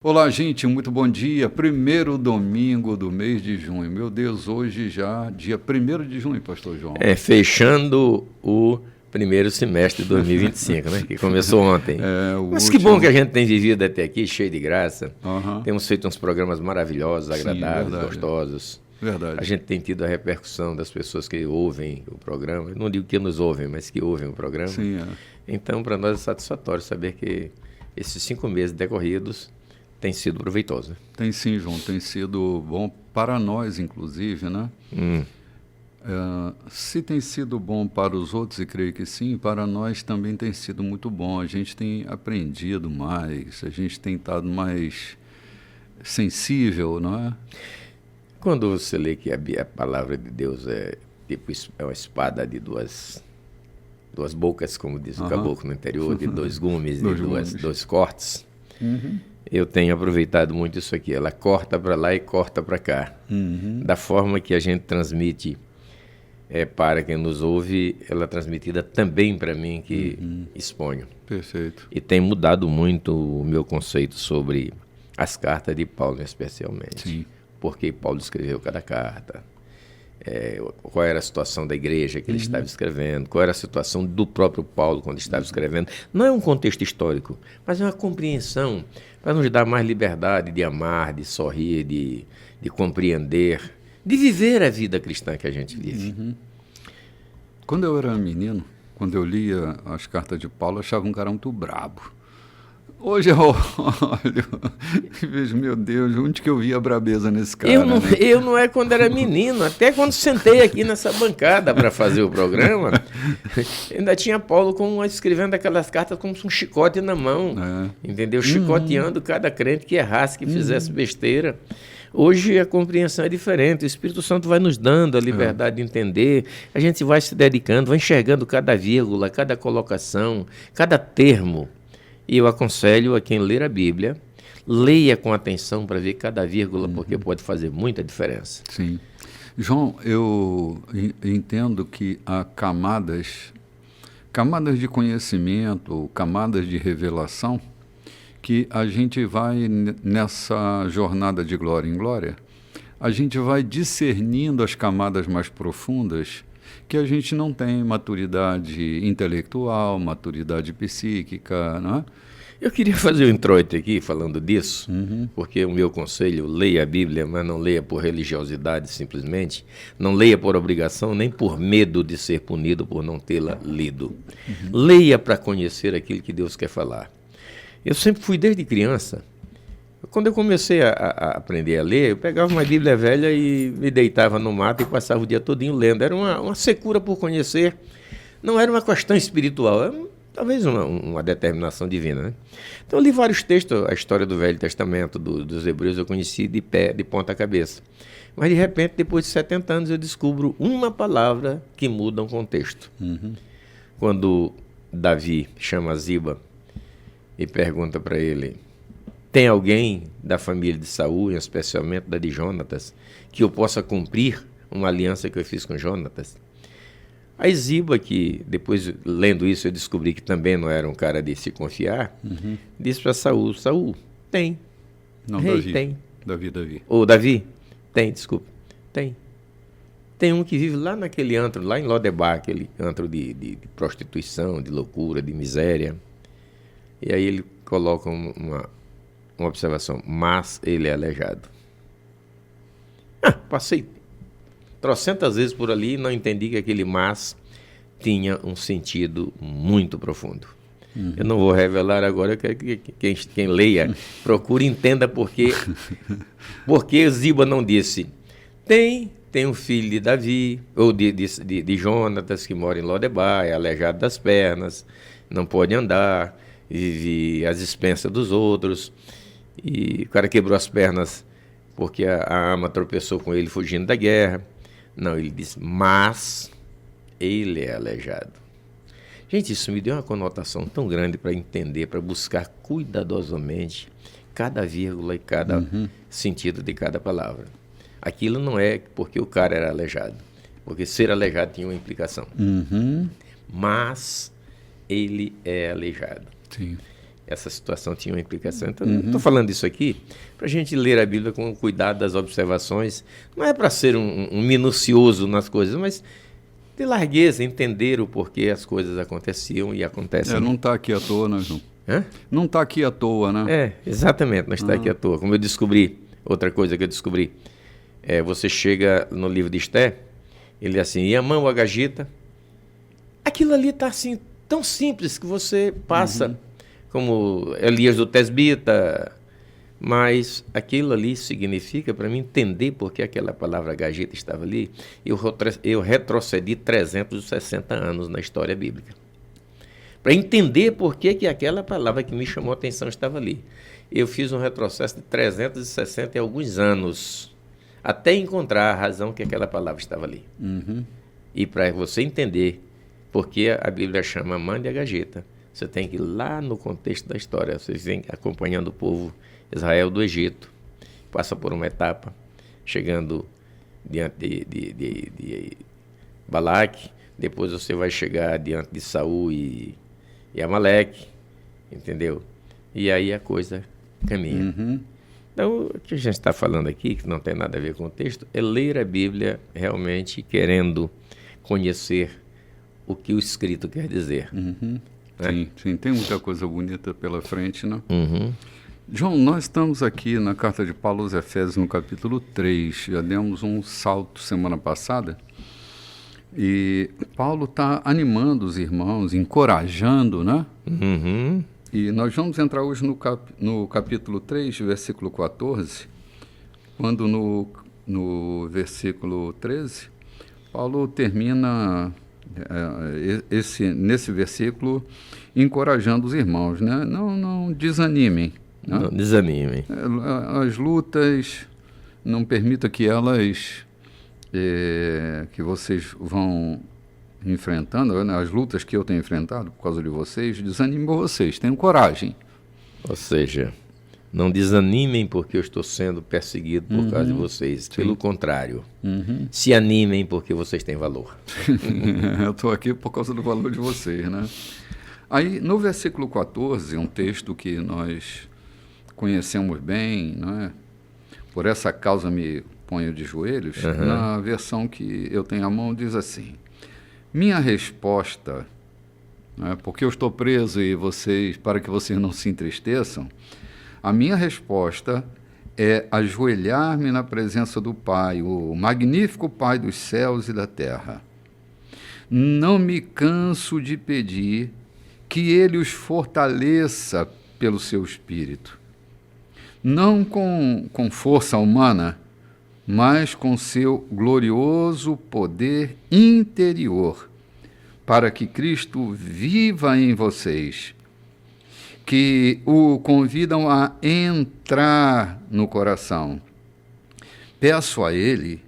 Olá, gente, muito bom dia. Primeiro domingo do mês de junho. Meu Deus, hoje já dia 1º de junho, Pastor João. Fechando o primeiro semestre de 2025, né? Que começou ontem. Mas que último. bom que a gente tem vivido até aqui, cheio de graça. Aham. Temos feito uns programas maravilhosos, agradáveis, verdade. gostosos. Verdade. A gente tem tido a repercussão das pessoas que ouvem o programa. Eu não digo que nos ouvem, mas que ouvem o programa. Sim, Então, para nós é satisfatório saber que esses 5 meses decorridos têm sido proveitosos. Né? Tem sim, João, tem sido bom para nós, inclusive, né? Se tem sido bom para os outros, e creio que sim, para nós também tem sido muito bom. A gente tem aprendido mais, a gente tem estado mais sensível, não é? Quando você lê que a palavra de Deus é uma espada de duas bocas, como diz o caboclo no interior, de 2 gumes, de dois cortes, eu tenho aproveitado muito isso aqui. Ela corta para lá e corta para cá. Da forma que a gente transmite para quem nos ouve, ela é transmitida também para mim, que exponho. Perfeito. E tem mudado muito o meu conceito sobre as cartas de Paulo, especialmente. Sim. Porque Paulo escreveu cada carta, qual era a situação da igreja que ele estava escrevendo, qual era a situação do próprio Paulo quando estava escrevendo. Não é um contexto histórico, mas é uma compreensão para nos dar mais liberdade de amar, de sorrir, de compreender, de viver a vida cristã que a gente vive. Quando eu era menino, quando eu lia as cartas de Paulo, eu achava um cara muito brabo. Hoje eu olho e vejo, meu Deus, onde que eu vi a brabeza nesse cara? Eu não é quando era menino, até quando sentei aqui nessa bancada para fazer o programa, ainda tinha Paulo escrevendo aquelas cartas como um chicote na mão, entendeu? Chicoteando cada crente que errasse, que fizesse besteira. Hoje a compreensão é diferente, o Espírito Santo vai nos dando a liberdade de entender, a gente vai se dedicando, vai enxergando cada vírgula, cada colocação, cada termo. E eu aconselho a quem ler a Bíblia, leia com atenção para ver cada vírgula, porque pode fazer muita diferença. Sim. João, eu entendo que há camadas de conhecimento, camadas de revelação, que a gente vai nessa jornada de glória em glória, a gente vai discernindo as camadas mais profundas, que a gente não tem maturidade intelectual, maturidade psíquica, não é? Eu queria fazer um introito aqui falando disso, porque o meu conselho, leia a Bíblia, mas não leia por religiosidade simplesmente, não leia por obrigação, nem por medo de ser punido por não tê-la lido. Leia para conhecer aquilo que Deus quer falar. Eu sempre fui desde criança. Quando eu comecei a aprender a ler, eu pegava uma Bíblia velha e me deitava no mato e passava o dia todinho lendo. Era uma secura por conhecer. Não era uma questão espiritual, era talvez uma determinação divina. Né? Então eu li vários textos, a história do Velho Testamento, dos Hebreus, eu conheci de ponta cabeça. Mas de repente, depois de 70 anos, eu descubro uma palavra que muda um contexto. Quando Davi chama Ziba e pergunta para ele: tem alguém da família de Saul, especialmente da de Jonatas, que eu possa cumprir uma aliança que eu fiz com Jonatas? A Ziba, que depois, lendo isso, eu descobri que também não era um cara de se confiar, disse para Saul: Saul, tem. Não, Rei, Davi. tem. Davi. Ou Davi? Tem, desculpa. Tem. Tem um que vive lá naquele antro, lá em Lodebar, aquele antro de prostituição, de loucura, de miséria. E aí ele coloca uma observação: mas ele é aleijado. Passei trocentas vezes por ali e não entendi que aquele mas tinha um sentido muito profundo. Eu não vou revelar agora, eu quero que quem leia procure e entenda porque Ziba não disse: tem um filho de Davi, ou de Jonatas, que mora em Lodebar, é aleijado das pernas, não pode andar, vive às expensas dos outros, e o cara quebrou as pernas porque a ama tropeçou com ele fugindo da guerra. Não, ele disse: mas ele é aleijado. Gente, isso me deu uma conotação tão grande para entender, para buscar cuidadosamente cada vírgula e cada sentido de cada palavra. Aquilo não é porque o cara era aleijado, porque ser aleijado tinha uma implicação. Mas ele é aleijado. Sim. essa situação tinha uma implicação. Então, não estou falando isso aqui para a gente ler a Bíblia com cuidado das observações. Não é para ser um minucioso nas coisas, mas de largueza, entender o porquê as coisas aconteciam e acontecem. Não está aqui à toa, né, João? Hã? Não está aqui à toa, né? Exatamente, não está aqui à toa. Como eu descobri, outra coisa que eu descobri, você chega no livro de Esté, ele diz assim, Yamã o Agagita, aquilo ali está assim, tão simples que você passa, como Elias do Tesbita, mas aquilo ali significa, para mim entender por que aquela palavra Agagita estava ali, eu retrocedi 360 anos na história bíblica. Para entender por que aquela palavra que me chamou a atenção estava ali. Eu fiz um retrocesso de 360 e alguns anos, até encontrar a razão que aquela palavra estava ali. E para você entender por que a Bíblia chama Yamã de Agagita, você tem que ir lá no contexto da história. Vocês vêm acompanhando o povo Israel do Egito, passa por uma etapa, chegando diante de Balaque, depois você vai chegar diante de Saul e Amaleque, entendeu? E aí a coisa caminha. Então, o que a gente está falando aqui, que não tem nada a ver com o texto, é ler a Bíblia realmente querendo conhecer o que o escrito quer dizer. Sim, tem muita coisa bonita pela frente, né? João, nós estamos aqui na carta de Paulo aos Efésios, no capítulo 3, já demos um salto semana passada, e Paulo está animando os irmãos, encorajando, né? E nós vamos entrar hoje no capítulo 3, versículo 14, quando no versículo 13, Paulo termina nesse versículo encorajando os irmãos, né? Não desanimem. Né? Não desanimem. As lutas, não permita que elas... que vocês vão enfrentando, né? As lutas que eu tenho enfrentado por causa de vocês, desanimem vocês, tenham coragem. Ou seja, não desanimem porque eu estou sendo perseguido por causa de vocês. Sim. Pelo contrário, se animem porque vocês têm valor. Eu estou aqui por causa do valor de vocês, né? Aí, no versículo 14, um texto que nós conhecemos bem, não é? Por essa causa me ponho de joelhos, na versão que eu tenho à mão diz assim, minha resposta, né, porque eu estou preso e para que vocês não se entristeçam, a minha resposta é ajoelhar-me na presença do Pai, o magnífico Pai dos céus e da terra. Não me canso de pedir que Ele os fortaleça pelo seu Espírito, não com força humana, mas com seu glorioso poder interior, para que Cristo viva em vocês, que o convidam a entrar no coração. Peço a Ele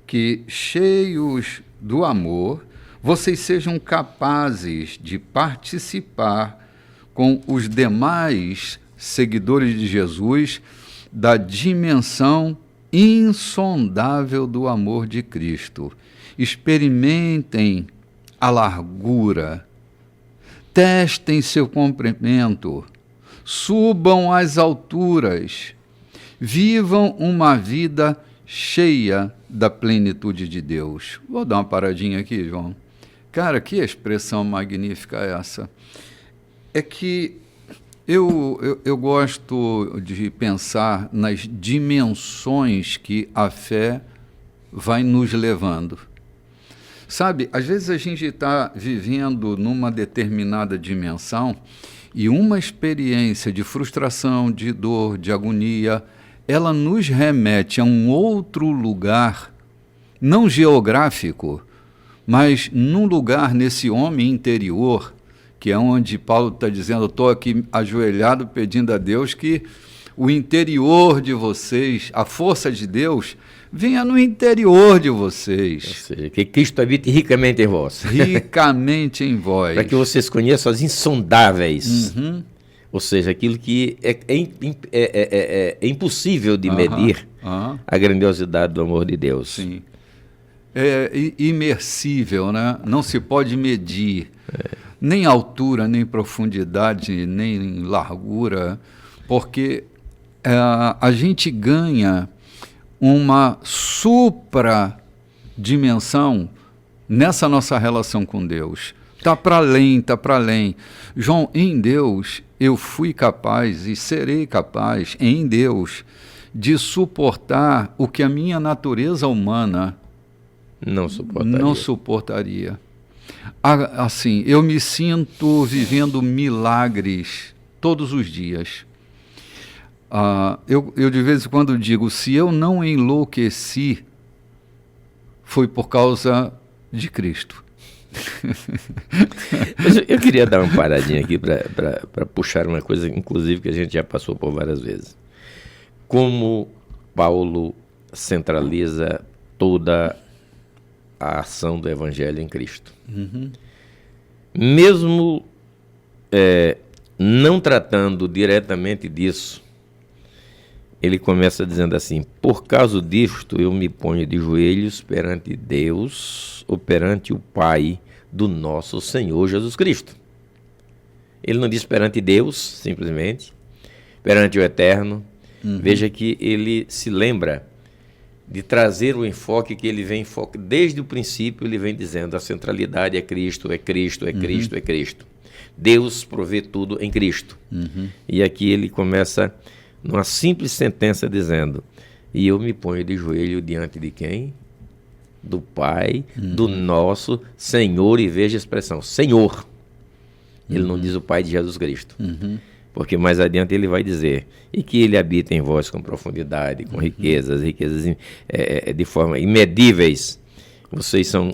que, cheios do amor, vocês sejam capazes de participar com os demais seguidores de Jesus da dimensão insondável do amor de Cristo. Experimentem a largura, testem seu comprimento, subam às alturas, vivam uma vida cheia da plenitude de Deus. Vou dar uma paradinha aqui, João. Cara, que expressão magnífica é essa? É que eu gosto de pensar nas dimensões que a fé vai nos levando. Sabe, às vezes a gente está vivendo numa determinada dimensão e uma experiência de frustração, de dor, de agonia, ela nos remete a um outro lugar, não geográfico, mas num lugar nesse homem interior, que é onde Paulo está dizendo, eu estou aqui ajoelhado pedindo a Deus que o interior de vocês, a força de Deus, venha no interior de vocês. Ou seja, que Cristo habite ricamente em vós. Ricamente em vós. Para que vocês conheçam as insondáveis. Ou seja, aquilo que é impossível de medir a grandiosidade do amor de Deus. Sim. É imersível, né? Não se pode medir. nem altura, nem profundidade, nem largura, porque a gente ganha uma supra-dimensão nessa nossa relação com Deus. Está para além, está para além. João, em Deus eu fui capaz e serei capaz, em Deus, de suportar o que a minha natureza humana não suportaria. Assim, eu me sinto vivendo milagres todos os dias. Eu de vez em quando digo, se eu não enlouqueci, foi por causa de Cristo. Mas eu queria dar uma paradinha aqui para puxar uma coisa, inclusive, que a gente já passou por várias vezes. Como Paulo centraliza toda a ação do Evangelho em Cristo. Uhum. Mesmo não tratando diretamente disso, ele começa dizendo assim: por causa disto eu me ponho de joelhos perante Deus ou perante o Pai do nosso Senhor Jesus Cristo. Ele não diz perante Deus, simplesmente, perante o Eterno. Uhum. Veja que ele se lembra de trazer o enfoque que ele vem desde o princípio. Ele vem dizendo: a centralidade é Cristo, é Cristo, é Cristo, é Cristo. Deus provê tudo em Cristo. Uhum. E aqui ele começa numa simples sentença dizendo: e eu me ponho de joelho diante de quem? Do Pai, do nosso Senhor. E veja a expressão, Senhor. Ele não diz o Pai de Jesus Cristo. Porque mais adiante ele vai dizer: e que ele habita em vós com profundidade, com riquezas de forma imedíveis. Vocês são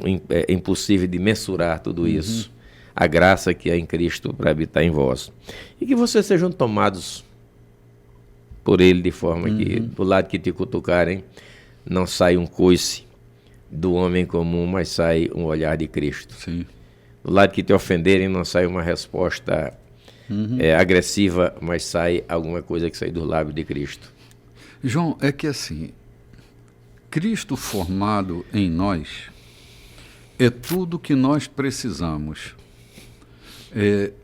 impossíveis de mensurar tudo isso. A graça que há em Cristo para habitar em vós. E que vocês sejam tomados por ele de forma que, do lado que te cutucarem, não sai um coice do homem comum, mas sai um olhar de Cristo. Sim. Do lado que te ofenderem, não sai uma resposta agressiva, mas sai alguma coisa que sai do lábio de Cristo. João, é que assim, Cristo formado em nós é tudo que nós precisamos.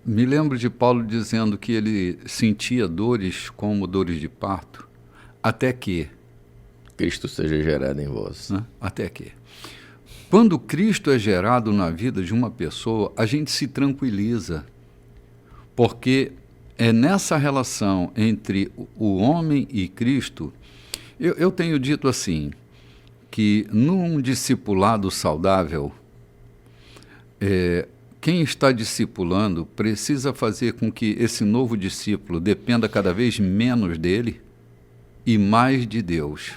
Me lembro de Paulo dizendo que ele sentia dores como dores de parto, até que Cristo seja gerado em vós. Né? Até que. Quando Cristo é gerado na vida de uma pessoa, a gente se tranquiliza, porque é nessa relação entre o homem e Cristo. Eu tenho dito assim, que num discipulado saudável, quem está discipulando precisa fazer com que esse novo discípulo dependa cada vez menos dele e mais de Deus.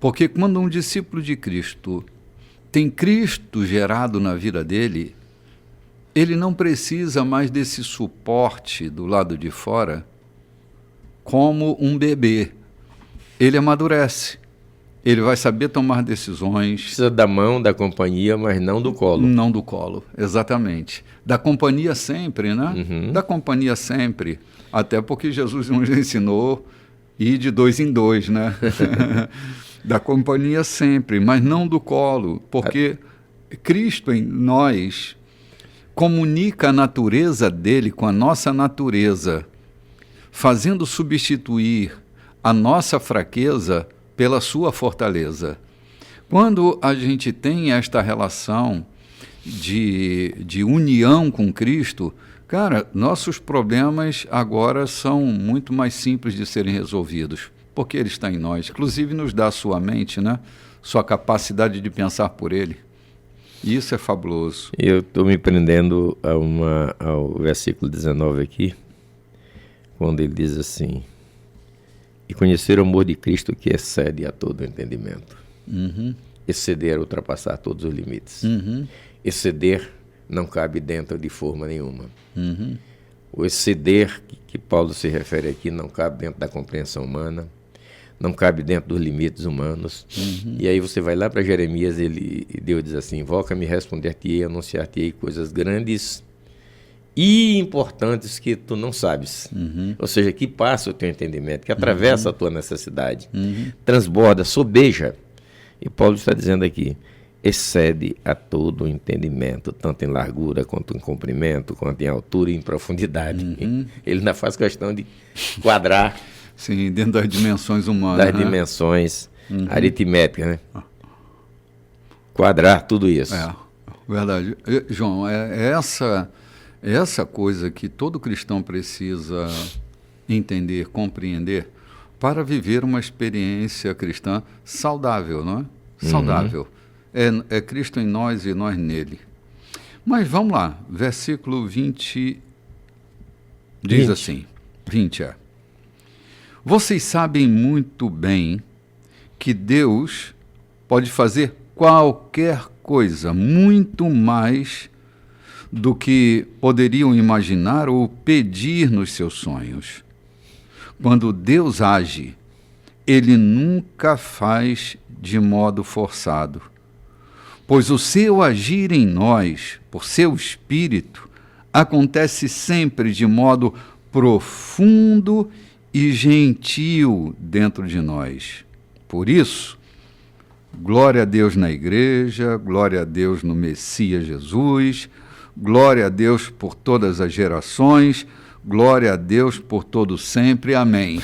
Porque quando um discípulo de Cristo tem Cristo gerado na vida dele, ele não precisa mais desse suporte do lado de fora como um bebê. Ele amadurece. Ele vai saber tomar decisões. Precisa da mão, da companhia, mas não do colo. Não do colo, exatamente. Da companhia sempre, né? Da companhia sempre. Até porque Jesus nos ensinou ir de 2 em 2, né? Da companhia sempre, mas não do colo. Porque Cristo em nós comunica a natureza dele com a nossa natureza, fazendo substituir a nossa fraqueza pela sua fortaleza. Quando a gente tem esta relação de união com Cristo, cara, nossos problemas agora são muito mais simples de serem resolvidos, porque Ele está em nós. Inclusive nos dá a sua mente, né? Sua capacidade de pensar por Ele. E isso é fabuloso. Eu estou me prendendo ao versículo 19 aqui, quando ele diz assim: e conhecer o amor de Cristo que excede a todo entendimento. Exceder é ultrapassar todos os limites. Exceder não cabe dentro de forma nenhuma. O exceder que Paulo se refere aqui não cabe dentro da compreensão humana, não cabe dentro dos limites humanos. E aí você vai lá para Jeremias, e Deus diz assim: invoca-me, responder-te-ei, anunciar-te-ei coisas grandes e importantes que tu não sabes. Ou seja, que passa o teu entendimento, que atravessa a tua necessidade, transborda, sobeja. E Paulo está dizendo aqui: excede a todo o entendimento, tanto em largura, quanto em comprimento, quanto em altura e em profundidade. Ele ainda faz questão de quadrar. Sim, dentro das dimensões humanas. Das dimensões aritméticas, né? Quadrar tudo isso. Verdade. João, é essa coisa que todo cristão precisa entender, compreender, para viver uma experiência cristã saudável, não é? Saudável. É Cristo em nós e nós nele. Mas vamos lá, versículo 20 diz assim, 20 vocês sabem muito bem que Deus pode fazer qualquer coisa, muito mais do que poderiam imaginar ou pedir nos seus sonhos. Quando Deus age, Ele nunca faz de modo forçado, pois o seu agir em nós, por seu Espírito, acontece sempre de modo profundo e gentil dentro de nós. Por isso, glória a Deus na igreja, glória a Deus no Messias Jesus, glória a Deus por todas as gerações, glória a Deus por todo sempre. Amém.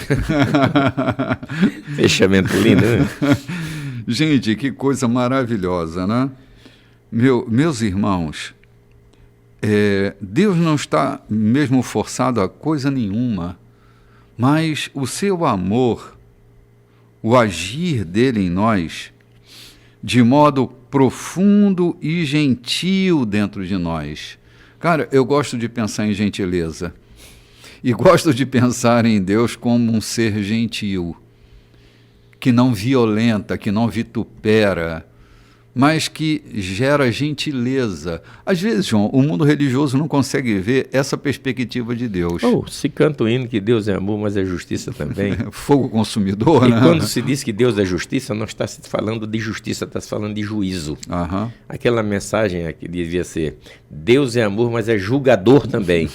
Fechamento lindo, né? Gente, que coisa maravilhosa, né? Meus irmãos, Deus não está mesmo forçado a coisa nenhuma, mas o seu amor, o agir dele em nós, de modo profundo e gentil dentro de nós. Cara, eu gosto de pensar em gentileza e gosto de pensar em Deus como um ser gentil, que não violenta, que não vitupera, mas que gera gentileza. Às vezes, João, o mundo religioso não consegue ver essa perspectiva de Deus. Se canta o hino que Deus é amor, mas é justiça também. Fogo consumidor, né? E quando se diz que Deus é justiça, não está se falando de justiça, está se falando de juízo. Aquela mensagem que devia ser, Deus é amor, mas é julgador também.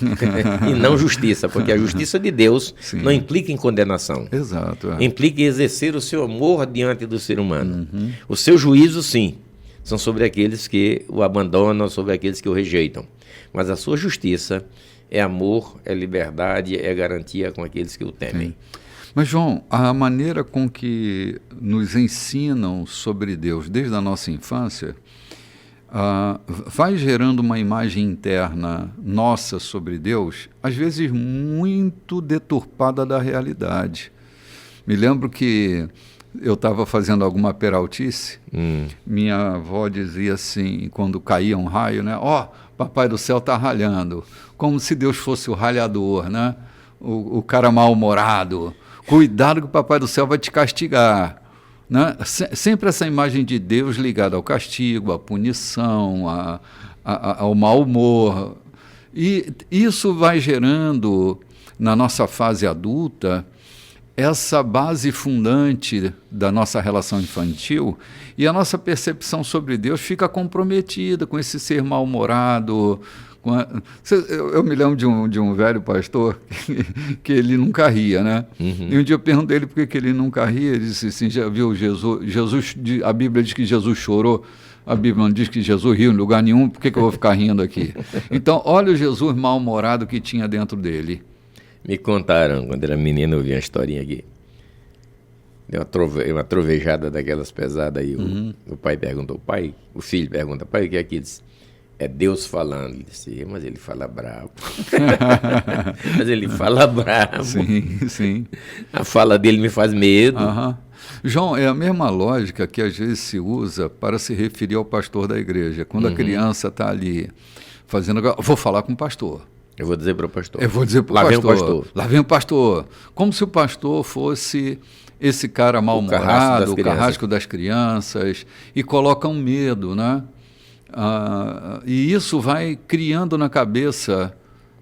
E não justiça, porque a justiça de Deus não implica em condenação. Exato. Implica em exercer o seu amor diante do ser humano. O seu juízo, sim, são sobre aqueles que o abandonam, sobre aqueles que o rejeitam. Mas a sua justiça é amor, é liberdade, é garantia com aqueles que o temem. Sim. Mas, João, a maneira com que nos ensinam sobre Deus desde a nossa infância vai gerando uma imagem interna nossa sobre Deus, às vezes muito deturpada da realidade. Me lembro que eu estava fazendo alguma peraltice, minha avó dizia assim, quando caía um raio, né? Papai do céu está ralhando, como se Deus fosse o ralhador, né? O cara mal-humorado. Cuidado que o Papai do céu vai te castigar. Né? Sempre essa imagem de Deus ligada ao castigo, à punição, ao mau humor. E isso vai gerando, na nossa fase adulta, essa base fundante da nossa relação infantil, e a nossa percepção sobre Deus fica comprometida com esse ser mal-humorado. Eu me lembro de um velho pastor que ele nunca ria, né? E um dia eu perguntei ele por que ele nunca ria. Ele disse assim, já viu Jesus, a Bíblia diz que Jesus chorou, a Bíblia não diz que Jesus riu em lugar nenhum, por que eu vou ficar rindo aqui? Então, olha o Jesus mal-humorado que tinha dentro dele. Me contaram, quando era menino, eu vi uma historinha aqui. Deu uma trovejada daquelas pesadas aí. O pai perguntou, o filho pergunta, pai, o que é que diz? É Deus falando. Ele disse, mas ele fala bravo. Mas ele fala bravo. Sim. A fala dele me faz medo. João, é a mesma lógica que às vezes se usa para se referir ao pastor da igreja. Quando a criança está ali fazendo... Vou falar com o pastor. Eu vou dizer para o pastor. Eu vou dizer para o pastor. Lá vem o pastor. Lá vem o pastor. Como se o pastor fosse esse cara mal-humorado, o carrasco das crianças, e coloca um medo, né? E isso vai criando na cabeça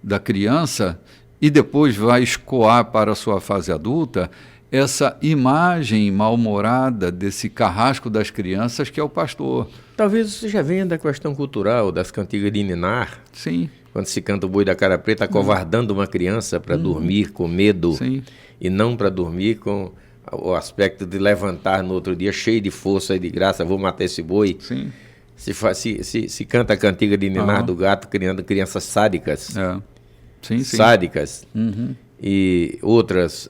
da criança e depois vai escoar para a sua fase adulta essa imagem mal-humorada desse carrasco das crianças que é o pastor. Talvez isso já venha da questão cultural, das cantigas de ninar. Sim. Quando se canta o boi da cara preta, acovardando uma criança para dormir com medo. Sim. E não para dormir com o aspecto de levantar no outro dia cheio de força e de graça, vou matar esse boi. Sim. Se canta a cantiga de ninar do gato, criando crianças sádicas. Sim. Sádicas. E outras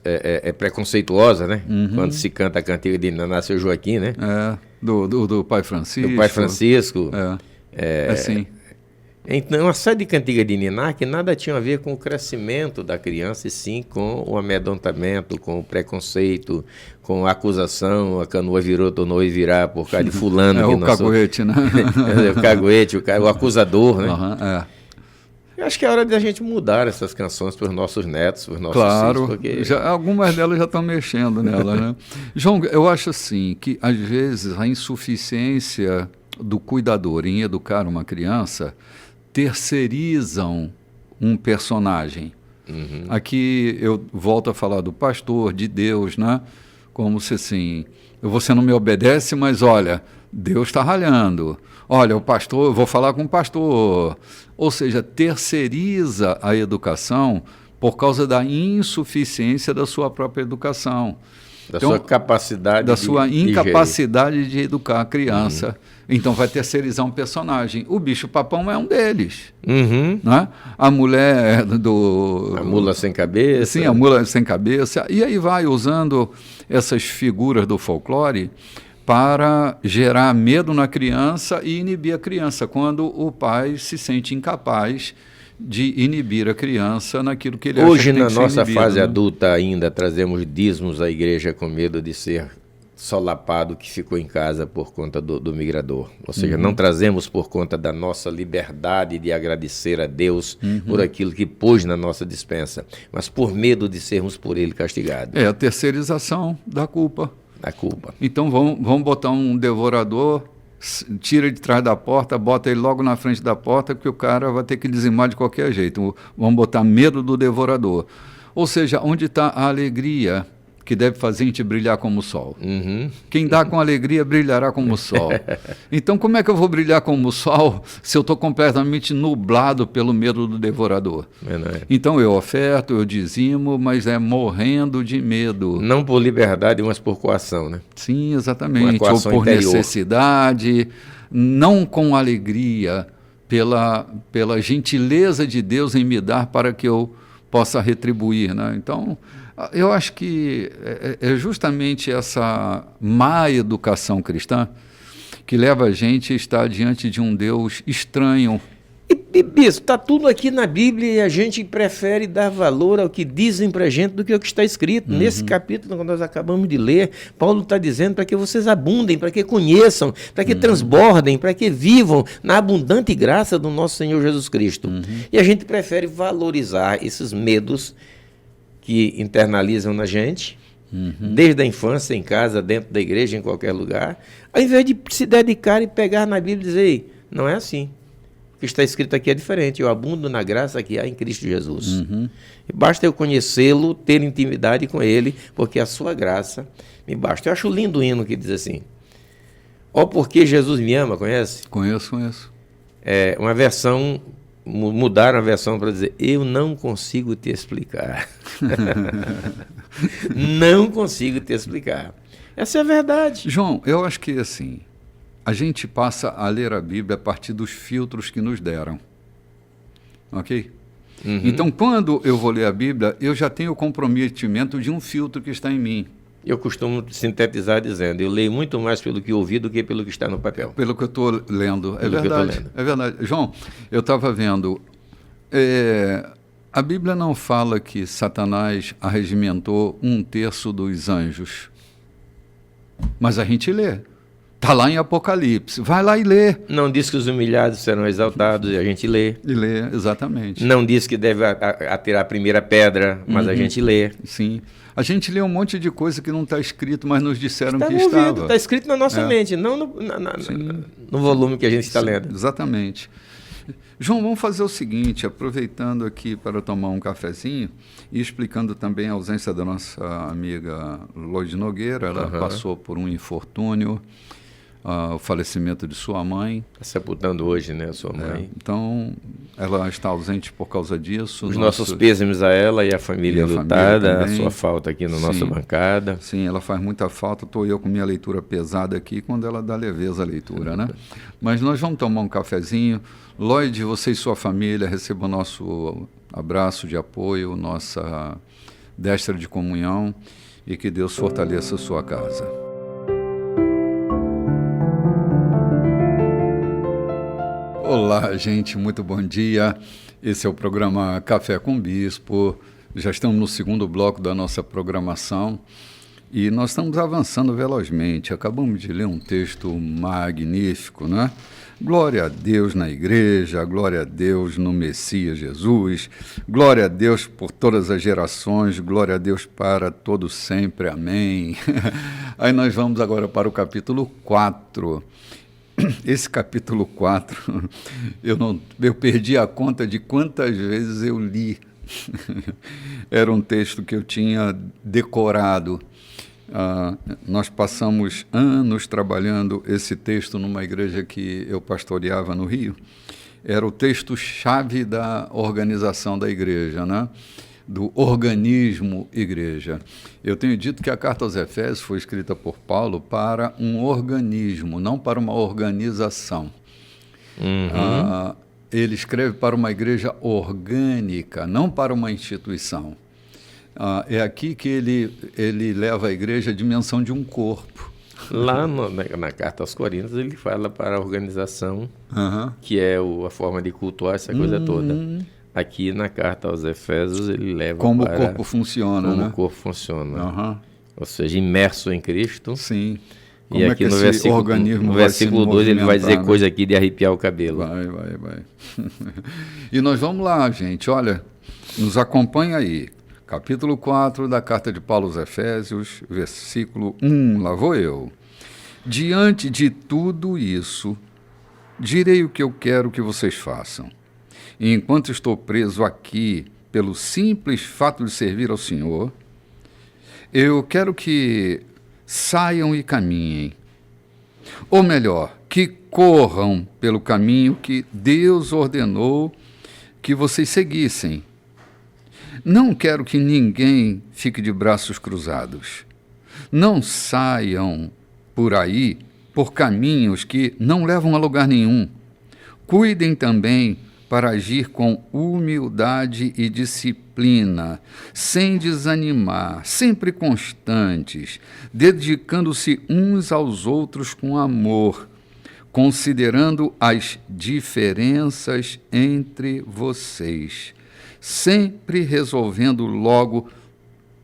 preconceituosas, né? Quando se canta a cantiga de ninar, seu Joaquim, né? Do Pai Francisco. Do Pai Francisco. Sim. Então, uma série de cantigas de ninar que nada tinha a ver com o crescimento da criança, e sim com o amedrontamento, com o preconceito, com a acusação, a canoa virou, tornou e virar por causa de fulano. O caguete, né? O caguete, o acusador, né? Eu acho que é hora de a gente mudar essas canções para os nossos netos, para os nossos filhos. Porque... algumas delas já estão mexendo nela, né? João, eu acho assim, que às vezes a insuficiência do cuidador em educar uma criança terceirizam um personagem. Aqui eu volto a falar do pastor, de Deus, né? Como se assim, você não me obedece, mas olha, Deus está ralhando. Olha, o pastor, eu vou falar com o pastor. Ou seja, terceiriza a educação por causa da insuficiência da sua própria educação. Sua capacidade da sua incapacidade de educar a criança. Então vai terceirizar um personagem. O bicho-papão é um deles. Né? A mulher A mula sem cabeça. Sim, a mula sem cabeça. E aí vai usando essas figuras do folclore para gerar medo na criança e inibir a criança, quando o pai se sente incapaz de inibir a criança naquilo que ele acha que tem que ser inibido. Hoje, na nossa fase adulta ainda, trazemos dízimos à igreja com medo de ser solapado que ficou em casa por conta do migrador. Ou seja, não trazemos por conta da nossa liberdade de agradecer a Deus por aquilo que pôs na nossa despensa, mas por medo de sermos por ele castigados. É a terceirização da culpa. Da culpa. Então vamos botar um devorador, tira de trás da porta, bota ele logo na frente da porta, porque o cara vai ter que dizimar de qualquer jeito. Vamos botar medo do devorador. Ou seja, onde está a alegria que deve fazer a gente brilhar como o sol? Quem dá com alegria brilhará como o sol. Então, como é que eu vou brilhar como o sol se eu estou completamente nublado pelo medo do devorador? Então, eu oferto, eu dizimo, mas é morrendo de medo. Não por liberdade, mas por coação, né? Sim, exatamente. Ou por interior. Necessidade, não com alegria, pela gentileza de Deus em me dar para que eu possa retribuir, né? Então, eu acho que é justamente essa má educação cristã que leva a gente a estar diante de um Deus estranho. E Bispo, está tudo aqui na Bíblia e a gente prefere dar valor ao que dizem para a gente do que ao que está escrito. Nesse capítulo que nós acabamos de ler, Paulo está dizendo para que vocês abundem, para que conheçam, para que transbordem, para que vivam na abundante graça do nosso Senhor Jesus Cristo. E a gente prefere valorizar esses medos que internalizam na gente, desde a infância, em casa, dentro da igreja, em qualquer lugar, ao invés de se dedicar e pegar na Bíblia e dizer, ei, não é assim. O que está escrito aqui é diferente. Eu abundo na graça que há em Cristo Jesus. E basta eu conhecê-lo, ter intimidade com ele, porque a sua graça me basta. Eu acho lindo o hino que diz assim, ó porque Jesus me ama, conhece? Conheço. É uma versão... Mudaram a versão para dizer, eu não consigo te explicar. Não consigo te explicar. Essa é a verdade. João, eu acho que assim, a gente passa a ler a Bíblia a partir dos filtros que nos deram. Ok? Então, quando eu vou ler a Bíblia, eu já tenho o comprometimento de um filtro que está em mim. Eu costumo sintetizar dizendo, eu leio muito mais pelo que ouvi do que pelo que está no papel. Pelo que eu estou lendo. É verdade. É verdade. João, eu estava vendo, a Bíblia não fala que Satanás arregimentou 1/3 dos anjos. Mas a gente lê. Está lá em Apocalipse. Vai lá e lê. Não diz que os humilhados serão exaltados, e a gente lê. E lê, exatamente. Não diz que deve atirar a primeira pedra, mas a gente lê. Sim. A gente lê um monte de coisa que não está escrito, mas nos disseram que estava. Está escrito na nossa mente, não no volume que a gente está lendo. Exatamente. João, vamos fazer o seguinte, aproveitando aqui para tomar um cafezinho e explicando também a ausência da nossa amiga Loide Nogueira. Ela passou por um infortúnio. o falecimento de sua mãe. Está sepultando hoje, né, a sua mãe. Então, ela está ausente por causa disso. Os nossos pêsames a ela e a família lutada, a sua falta aqui na nossa bancada. Sim, ela faz muita falta. Estou eu com minha leitura pesada aqui, quando ela dá leveza à leitura, né? Mas nós vamos tomar um cafezinho. Lloyd, você e sua família recebam nosso abraço de apoio, nossa destra de comunhão, e que Deus fortaleça a sua casa. Olá, gente, muito bom dia. Esse é o programa Café com Bispo. Já estamos no segundo bloco da nossa programação e nós estamos avançando velozmente. Acabamos de ler um texto magnífico, né? Glória a Deus na igreja, glória a Deus no Messias Jesus, glória a Deus por todas as gerações, glória a Deus para todos sempre, amém. Aí nós vamos agora para o capítulo 4. Esse capítulo 4, eu perdi a conta de quantas vezes eu li. Era um texto que eu tinha decorado. Nós passamos anos trabalhando esse texto numa igreja que eu pastoreava no Rio. Era o texto-chave da organização da igreja, né? Do organismo igreja. Eu tenho dito que a carta aos Efésios foi escrita por Paulo para um organismo, não para uma organização. Ele escreve para uma igreja orgânica, não para uma instituição. É aqui que ele leva a igreja à dimensão de um corpo. Lá na carta aos Coríntios ele fala para a organização, que é a forma de cultuar essa coisa toda. Aqui na carta aos Efésios ele leva como para... o corpo funciona, como né? o corpo funciona. Ou seja, imerso em Cristo. Sim. Como e aqui no versículo 2 ele vai dizer coisa aqui de arrepiar o cabelo. Vai. E nós vamos lá, gente. Olha, nos acompanha aí. Capítulo 4 da carta de Paulo aos Efésios, versículo 1. Lá vou eu. Diante de tudo isso, direi o que eu quero que vocês façam. E enquanto estou preso aqui pelo simples fato de servir ao Senhor, eu quero que saiam e caminhem. Ou melhor, que corram pelo caminho que Deus ordenou que vocês seguissem. Não quero que ninguém fique de braços cruzados. Não saiam por aí por caminhos que não levam a lugar nenhum. Cuidem também para agir com humildade e disciplina, sem desanimar, sempre constantes, dedicando-se uns aos outros com amor, considerando as diferenças entre vocês, sempre resolvendo logo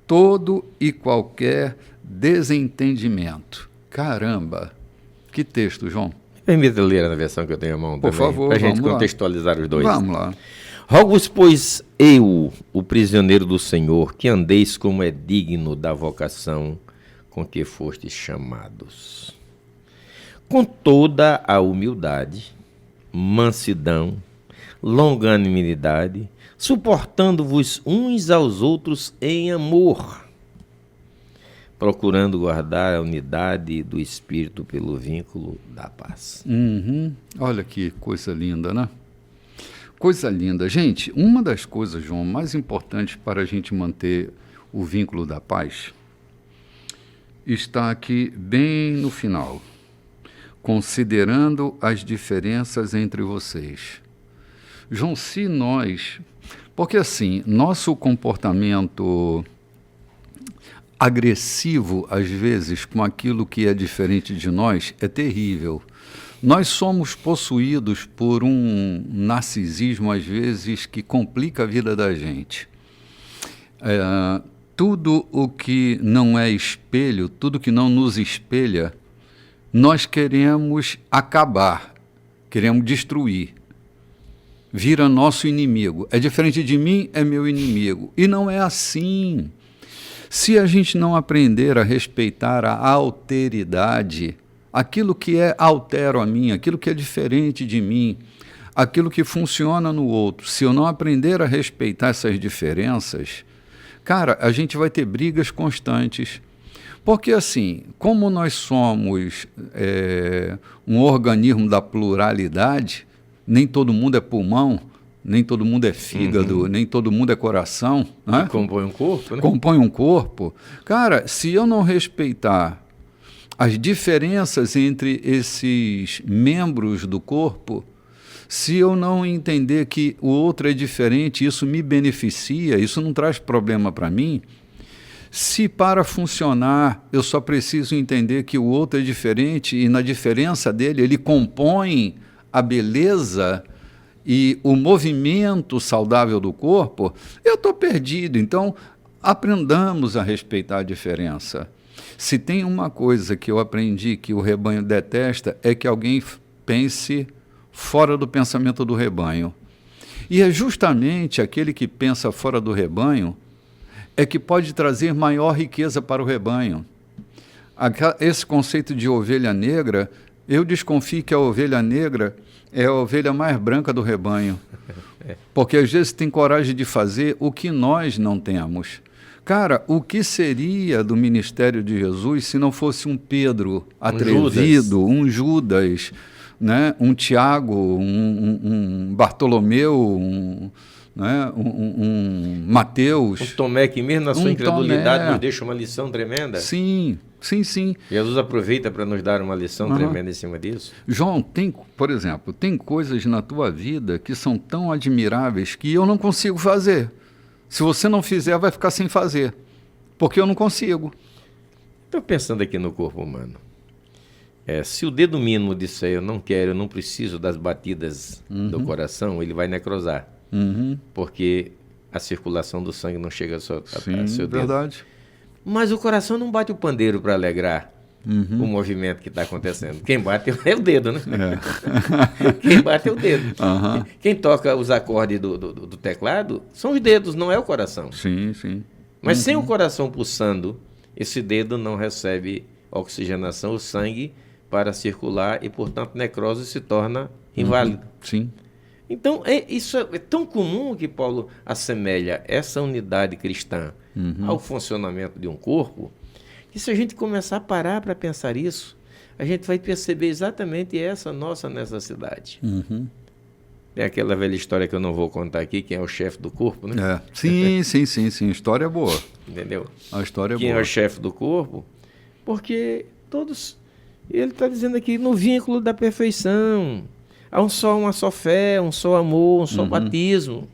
todo e qualquer desentendimento. Caramba! Que texto, João! Permita ler na versão que eu tenho à mão também, por favor, para a gente contextualizar os dois. Vamos lá. Rogo-vos, pois, eu, o prisioneiro do Senhor, que andeis como é digno da vocação com que fostes chamados, com toda a humildade, mansidão, longanimidade, suportando-vos uns aos outros em amor, procurando guardar a unidade do Espírito pelo vínculo da paz. Olha que coisa linda, né? Coisa linda. Gente, uma das coisas, João, mais importantes para a gente manter o vínculo da paz está aqui bem no final. Considerando as diferenças entre vocês. João, se nós... Porque assim, nosso comportamento agressivo, às vezes, com aquilo que é diferente de nós, é terrível. Nós somos possuídos por um narcisismo, às vezes, que complica a vida da gente. Tudo o que não é espelho, tudo que não nos espelha, nós queremos acabar, queremos destruir. Vira nosso inimigo. É diferente de mim, é meu inimigo. E não é assim. Se a gente não aprender a respeitar a alteridade, aquilo que é altero a mim, aquilo que é diferente de mim, aquilo que funciona no outro, se eu não aprender a respeitar essas diferenças, cara, a gente vai ter brigas constantes, Porque, assim, como nós somos um organismo da pluralidade, nem todo mundo é pulmão, nem todo mundo é fígado, nem todo mundo é coração. Né? Que compõe um corpo, né? Compõe um corpo. Cara, se eu não respeitar as diferenças entre esses membros do corpo, se eu não entender que o outro é diferente, isso me beneficia, isso não traz problema para mim. Se para funcionar eu só preciso entender que o outro é diferente e na diferença dele ele compõe a beleza e o movimento saudável do corpo, eu estou perdido. Então, aprendamos a respeitar a diferença. Se tem uma coisa que eu aprendi que o rebanho detesta, é que alguém pense fora do pensamento do rebanho. E é justamente aquele que pensa fora do rebanho é que pode trazer maior riqueza para o rebanho. Esse conceito de ovelha negra, eu desconfio que a ovelha negra é a ovelha mais branca do rebanho. Porque às vezes tem coragem de fazer o que nós não temos. Cara, o que seria do ministério de Jesus se não fosse um Pedro atrevido, um Judas, né? Um Tiago, um Bartolomeu, um Mateus. Um Tomé que mesmo na sua incredulidade nos deixa uma lição tremenda. Sim. Jesus aproveita para nos dar uma lição tremenda em cima disso. João, por exemplo, tem coisas na tua vida que são tão admiráveis que eu não consigo fazer. Se você não fizer, vai ficar sem fazer, porque eu não consigo. Estou pensando aqui no corpo humano. Se o dedo mínimo disser eu não quero, eu não preciso das batidas do coração, ele vai necrosar. Porque a circulação do sangue não chega só a seu dedo. Verdade. Mas o coração não bate o pandeiro para alegrar o movimento que está acontecendo. Quem bate é o dedo, né? Quem bate é o dedo. Quem toca os acordes do teclado são os dedos, não é o coração. Sim. Mas sem o coração pulsando, esse dedo não recebe oxigenação, o sangue, para circular e, portanto, necrose se torna inválido. Sim. Então, isso é tão comum que Paulo assemelha essa unidade cristã ao funcionamento de um corpo, que se a gente começar a parar para pensar isso, a gente vai perceber exatamente essa nossa necessidade. Tem aquela velha história que eu não vou contar aqui, quem é o chefe do corpo, né? Sim. História boa. Entendeu? A história é boa. Quem é o chefe do corpo? Porque todos... Ele está dizendo aqui, no vínculo da perfeição. Há uma só fé, um só amor, um só batismo.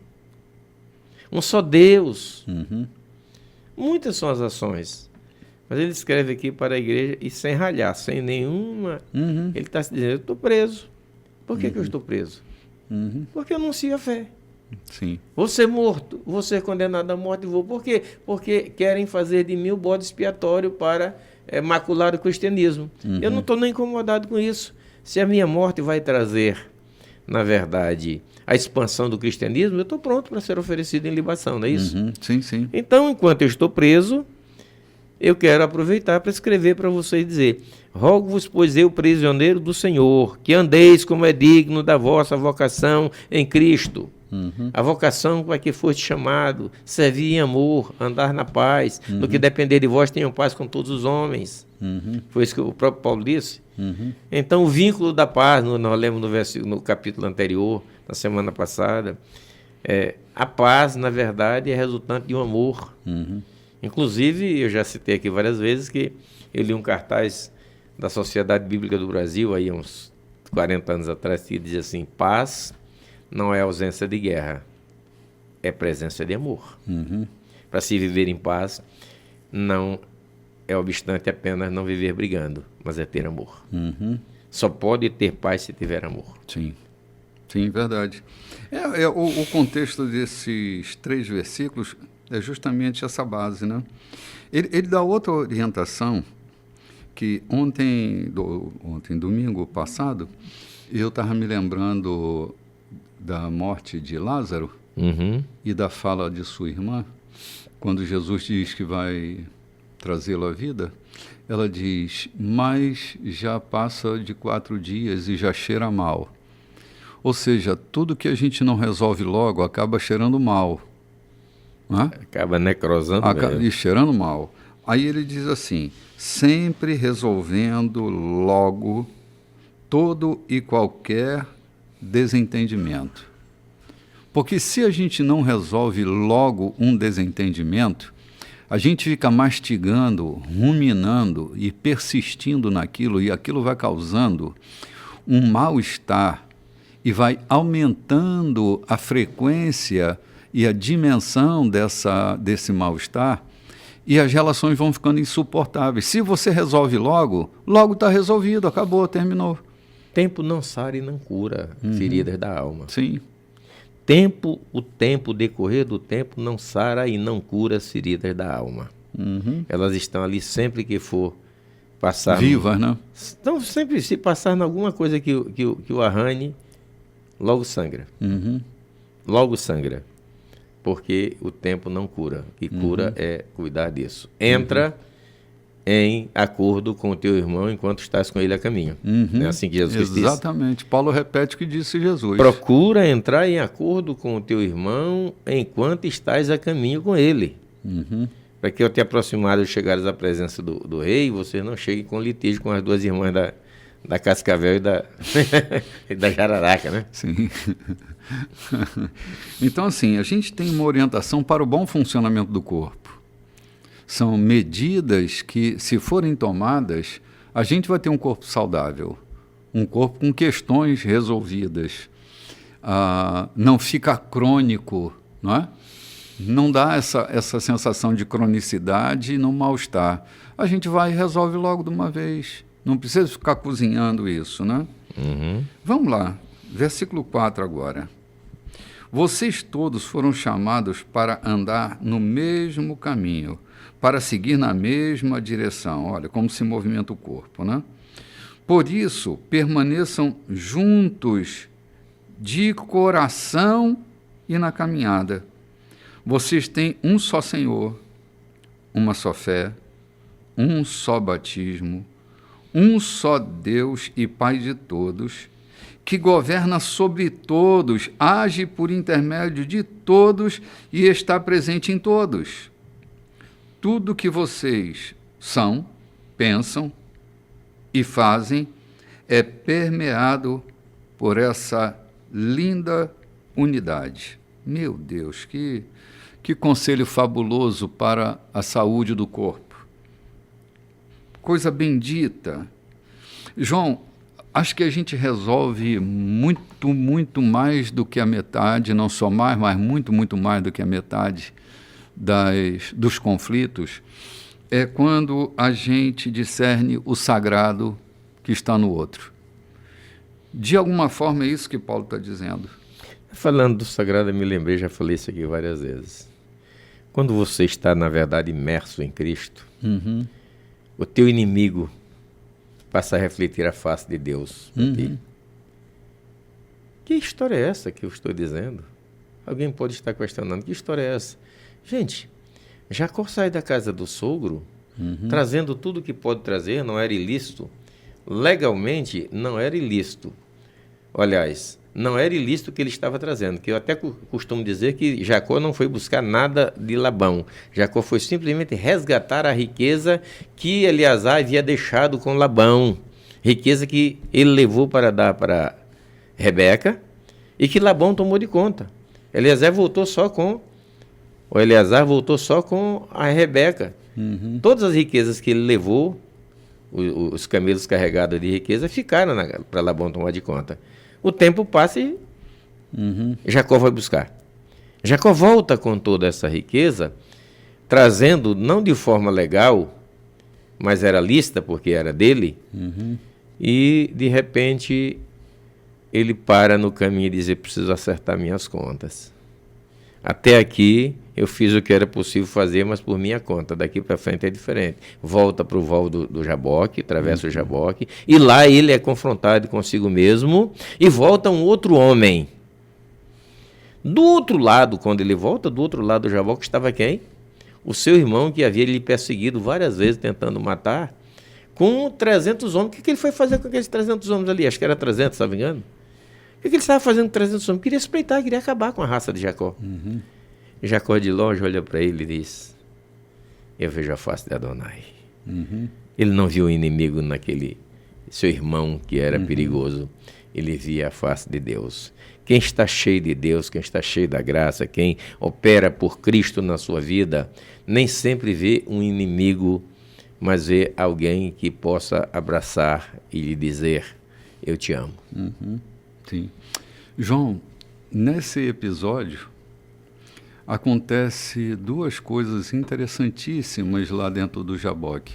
Um só Deus. Muitas são as ações. Mas ele escreve aqui para a igreja e sem ralhar, sem nenhuma... Ele está se dizendo, eu estou preso. Por que eu estou preso? Porque eu anuncio a fé. Sim. Vou ser morto, vou ser condenado à morte e vou. Por quê? Porque querem fazer de mim o bode expiatório para macular o cristianismo. Eu não estou nem incomodado com isso. Se a minha morte vai trazer, na verdade, a expansão do cristianismo, eu estou pronto para ser oferecido em libação, não é isso? Sim. Então, enquanto eu estou preso, eu quero aproveitar para escrever para vocês e dizer: rogo-vos, pois eu, prisioneiro do Senhor, que andeis como é digno da vossa vocação em Cristo. A vocação para que foste chamado, servir em amor, andar na paz, no que depender de vós, tenham paz com todos os homens. Foi isso que o próprio Paulo disse. Então, o vínculo da paz, nós lemos no capítulo anterior, na semana passada, a paz, na verdade, é resultante de um amor. Inclusive, eu já citei aqui várias vezes que eu li um cartaz da Sociedade Bíblica do Brasil, aí uns 40 anos atrás, que dizia assim: paz não é ausência de guerra, é presença de amor. Para se viver em paz, não é obstante apenas não viver brigando, mas é ter amor. Só pode ter paz se tiver amor. Sim, verdade. O contexto desses 3 versículos é justamente essa base, né? Ele dá outra orientação, que ontem, domingo passado, eu estava me lembrando da morte de Lázaro e da fala de sua irmã, quando Jesus diz que vai trazê-lo à vida. Ela diz: mas já passa de 4 dias e já cheira mal. Ou seja, tudo que a gente não resolve logo acaba cheirando mal. Né? Acaba necrosando mesmo. E cheirando mal. Aí ele diz assim, sempre resolvendo logo todo e qualquer desentendimento. Porque se a gente não resolve logo um desentendimento, a gente fica mastigando, ruminando e persistindo naquilo, e aquilo vai causando um mal-estar e vai aumentando a frequência e a dimensão desse mal-estar, e as relações vão ficando insuportáveis. Se você resolve logo, logo está resolvido, acabou, terminou. Tempo não sara e não cura feridas da alma. Sim. O decorrer do tempo não sara e não cura as feridas da alma. Elas estão ali sempre que for passar... Vivas, né? Então, sempre se passar em alguma coisa que o arrane, logo sangra. Logo sangra. Porque o tempo não cura. O que cura é cuidar disso. Entra em acordo com o teu irmão enquanto estás com ele a caminho. Não é assim que Jesus disse? Exatamente. Paulo repete o que disse Jesus. Procura entrar em acordo com o teu irmão enquanto estás a caminho com ele. Para que ao te aproximares e chegares à presença do rei, você não chegue com litígio com as duas irmãs da Cascavel e da Jararaca, né? Sim. Então, assim, a gente tem uma orientação para o bom funcionamento do corpo. São medidas que, se forem tomadas, a gente vai ter um corpo saudável, um corpo com questões resolvidas. Não fica crônico, não é? Não dá essa sensação de cronicidade no mal-estar. A gente vai e resolve logo de uma vez. Não precisa ficar cozinhando isso, né? Vamos lá, versículo 4 agora. Vocês todos foram chamados para andar no mesmo caminho, para seguir na mesma direção. Olha como se movimenta o corpo, né? Por isso, permaneçam juntos de coração e na caminhada. Vocês têm um só Senhor, uma só fé, um só batismo, um só Deus e Pai de todos, que governa sobre todos, age por intermédio de todos e está presente em todos. Tudo que vocês são, pensam e fazem é permeado por essa linda unidade. Meu Deus, que conselho fabuloso para a saúde do corpo. Coisa bendita. João, acho que a gente resolve muito, muito mais do que a metade, não só mais, mas muito, muito mais do que a metade dos conflitos, é quando a gente discerne o sagrado que está no outro. De alguma forma é isso que Paulo está dizendo. Falando do sagrado, eu me lembrei, já falei isso aqui várias vezes. Quando você está, na verdade, imerso em Cristo, o teu inimigo passa a refletir a face de Deus. Que história é essa que eu estou dizendo? Alguém pode estar questionando, que história é essa? Gente, Jacó sai da casa do sogro, trazendo tudo que pode trazer, não era ilícito. Legalmente, não era ilícito. Aliás, não era ilícito o que ele estava trazendo, que eu até costumo dizer que Jacó não foi buscar nada de Labão. Jacó foi simplesmente resgatar a riqueza que Eleazar havia deixado com Labão. Riqueza que ele levou para dar para Rebeca e que Labão tomou de conta. Eleazar voltou só com a Rebeca. Todas as riquezas que ele levou, os camelos carregados de riqueza, ficaram para Labão tomar de conta. O tempo passa e Jacó vai buscar. Jacó volta com toda essa riqueza, trazendo, não de forma legal, mas era lícita, porque era dele, e de repente ele para no caminho e diz: eu preciso acertar minhas contas. Até aqui eu fiz o que era possível fazer, mas por minha conta. Daqui para frente é diferente. Volta para o val do Jaboque, atravessa o Jaboque, e lá ele é confrontado consigo mesmo, e volta um outro homem. Do outro lado, quando ele volta, do outro lado do Jaboque estava quem? O seu irmão, que havia lhe perseguido várias vezes, tentando matar, com 300 homens. O que ele foi fazer com aqueles 300 homens ali? Acho que era 300, se não me engano. O que ele estava fazendo com 300 homens? Queria espreitar, queria acabar com a raça de Jacó. Jacó de longe olha para ele e diz: eu vejo a face de Adonai. Ele não viu o inimigo naquele seu irmão que era perigoso. Ele via a face de Deus. Quem está cheio de Deus, quem está cheio da graça, quem opera por Cristo na sua vida, nem sempre vê um inimigo, mas vê alguém que possa abraçar e lhe dizer, eu te amo. Sim. João, nesse episódio, acontece duas coisas interessantíssimas lá dentro do Jaboque.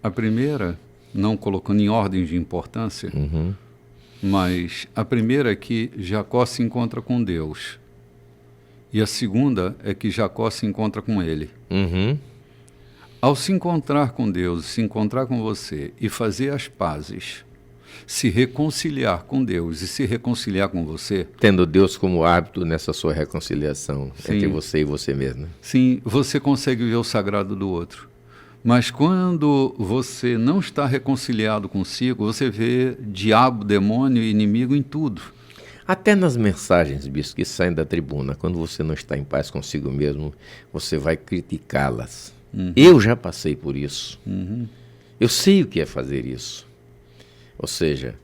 A primeira, não colocando em ordem de importância, mas a primeira é que Jacó se encontra com Deus. E a segunda é que Jacó se encontra com ele. Ao se encontrar com Deus, se encontrar com você e fazer as pazes, se reconciliar com Deus e se reconciliar com você... Tendo Deus como árbitro nessa sua reconciliação entre você e você mesmo. Sim, você consegue ver o sagrado do outro. Mas quando você não está reconciliado consigo, você vê diabo, demônio e inimigo em tudo. Até nas mensagens, bispo, que saem da tribuna, quando você não está em paz consigo mesmo, você vai criticá-las. Eu já passei por isso. Eu sei o que é fazer isso. Ou seja,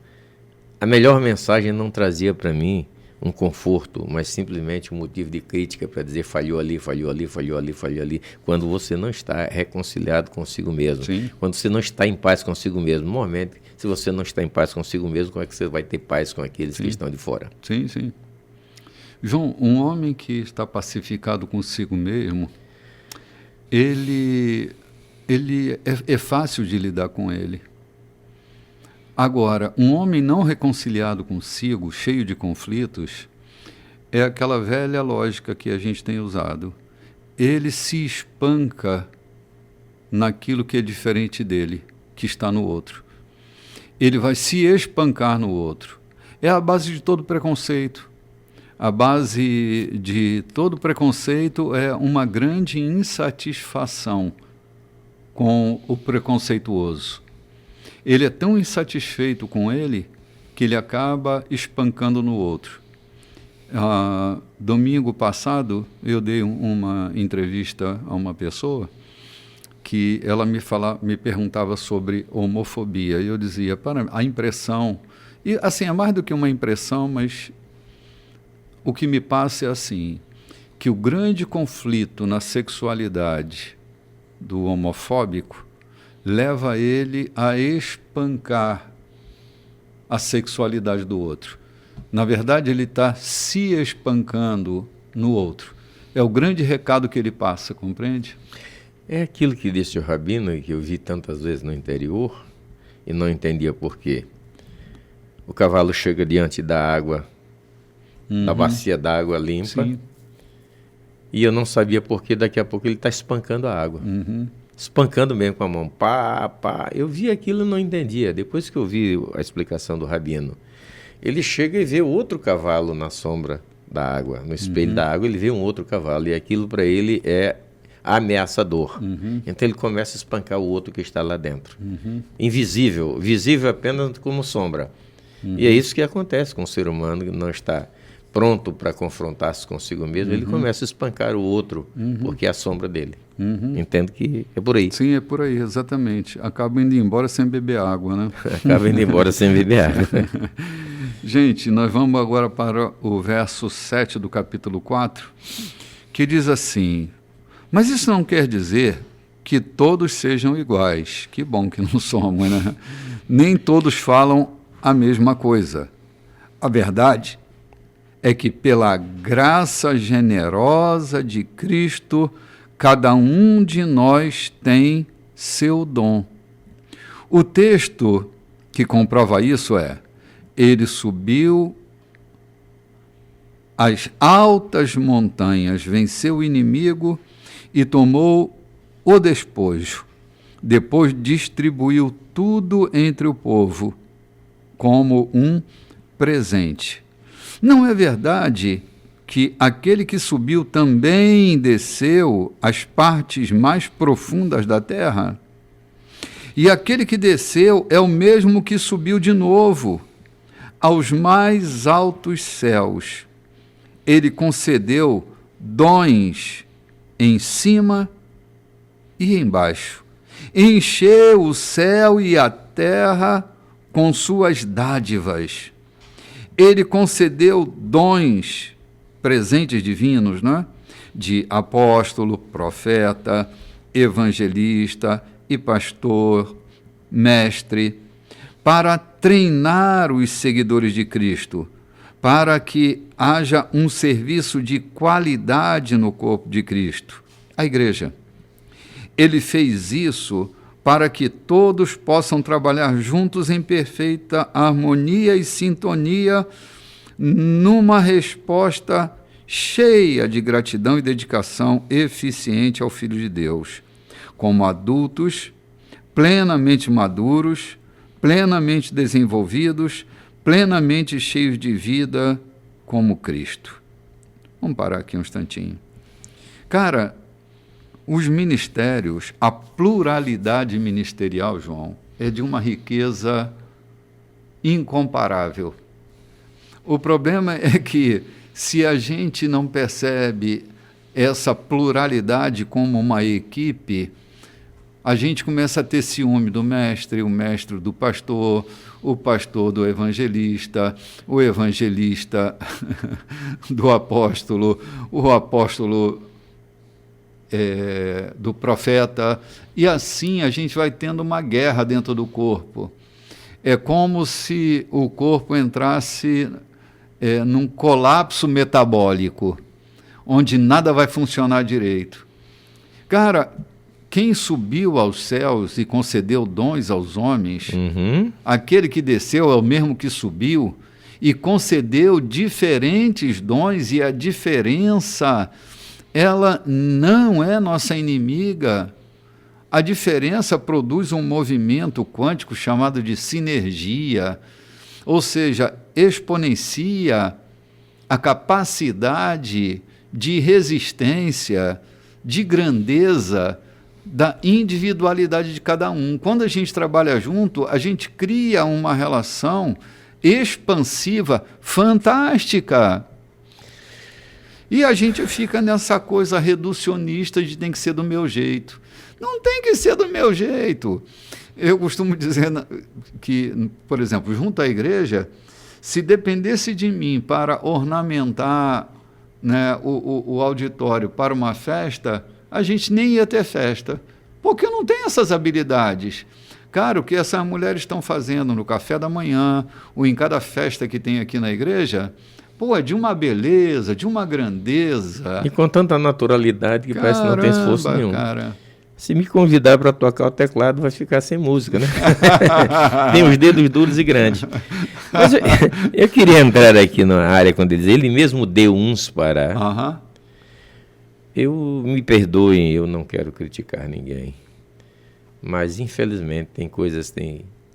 a melhor mensagem não trazia para mim um conforto, mas simplesmente um motivo de crítica para dizer falhou ali, falhou ali, falhou ali, falhou ali, quando você não está reconciliado consigo mesmo, quando você não está em paz consigo mesmo. Normalmente, se você não está em paz consigo mesmo, como é que você vai ter paz com aqueles que estão de fora? Sim, sim. João, um homem que está pacificado consigo mesmo, ele é fácil de lidar com ele. Agora, um homem não reconciliado consigo, cheio de conflitos, é aquela velha lógica que a gente tem usado. Ele se espanca naquilo que é diferente dele, que está no outro. Ele vai se espancar no outro. É a base de todo preconceito. A base de todo preconceito é uma grande insatisfação com o preconceituoso. Ele é tão insatisfeito com ele que ele acaba espancando no outro. Domingo passado, eu dei uma entrevista a uma pessoa que ela me perguntava sobre homofobia. E eu dizia, para a impressão, e assim, é mais do que uma impressão, mas o que me passa é assim, que o grande conflito na sexualidade do homofóbico leva ele a espancar a sexualidade do outro. Na verdade, ele está se espancando no outro. É o grande recado que ele passa, compreende? É aquilo que disse o Rabino, e que eu vi tantas vezes no interior, e não entendia por quê. O cavalo chega diante da água, da bacia d'água limpa, e eu não sabia por que daqui a pouco ele está espancando a água. Espancando mesmo com a mão, pá, pá. Eu vi aquilo e não entendia. Depois que eu vi a explicação do Rabino, ele chega e vê outro cavalo na sombra da água, no espelho da água, ele vê um outro cavalo, e aquilo para ele é ameaçador. Então ele começa a espancar o outro que está lá dentro. Invisível, visível apenas como sombra. E é isso que acontece com o ser humano que não está pronto para confrontar-se consigo mesmo, ele começa a espancar o outro, porque é a sombra dele. Entendo que é por aí. Sim, é por aí, exatamente. Acaba indo embora sem beber água, né? Acaba indo embora sem beber água. Gente, nós vamos agora para o verso 7 do capítulo 4, que diz assim, mas isso não quer dizer que todos sejam iguais. Que bom que não somos, né? Nem todos falam a mesma coisa. A verdade é que pela graça generosa de Cristo, cada um de nós tem seu dom. O texto que comprova isso é: ele subiu as altas montanhas, venceu o inimigo e tomou o despojo. Depois distribuiu tudo entre o povo como um presente. Não é verdade que aquele que subiu também desceu às partes mais profundas da terra? E aquele que desceu é o mesmo que subiu de novo aos mais altos céus. Ele concedeu dons em cima e embaixo. Encheu o céu e a terra com suas dádivas. Ele concedeu dons, presentes divinos, não é? De apóstolo, profeta, evangelista e pastor, mestre, para treinar os seguidores de Cristo, para que haja um serviço de qualidade no corpo de Cristo, a igreja. Ele fez isso para que todos possam trabalhar juntos em perfeita harmonia e sintonia, numa resposta cheia de gratidão e dedicação eficiente ao Filho de Deus, como adultos, plenamente maduros, plenamente desenvolvidos, plenamente cheios de vida, como Cristo. Vamos parar aqui um instantinho. Cara, os ministérios, a pluralidade ministerial, João, é de uma riqueza incomparável. O problema é que, se a gente não percebe essa pluralidade como uma equipe, a gente começa a ter ciúme do mestre, o mestre do pastor, o pastor do evangelista, o evangelista do apóstolo, o apóstolo do profeta, e assim a gente vai tendo uma guerra dentro do corpo. É como se o corpo entrasse num colapso metabólico, onde nada vai funcionar direito. Cara, quem subiu aos céus e concedeu dons aos homens, aquele que desceu é o mesmo que subiu e concedeu diferentes dons, e a diferença, ela não é nossa inimiga. A diferença produz um movimento quântico chamado de sinergia, ou seja, exponencia a capacidade de resistência, de grandeza da individualidade de cada um. Quando a gente trabalha junto, a gente cria uma relação expansiva, fantástica. E a gente fica nessa coisa reducionista de tem que ser do meu jeito. Não tem que ser do meu jeito. Eu costumo dizer que, por exemplo, junto à igreja, se dependesse de mim para ornamentar, né, o auditório para uma festa, a gente nem ia ter festa, porque eu não tenho essas habilidades. Cara, o que essas mulheres estão fazendo no café da manhã, ou em cada festa que tem aqui na igreja, é de uma beleza, de uma grandeza. E com tanta naturalidade que parece que não tem esforço nenhum. Cara. Se me convidar para tocar o teclado, vai ficar sem música, né? Tem os dedos duros e grandes. Mas eu queria entrar aqui na área quando ele diz, ele mesmo deu uns para... Eu me perdoem, eu não quero criticar ninguém. Mas, infelizmente, tem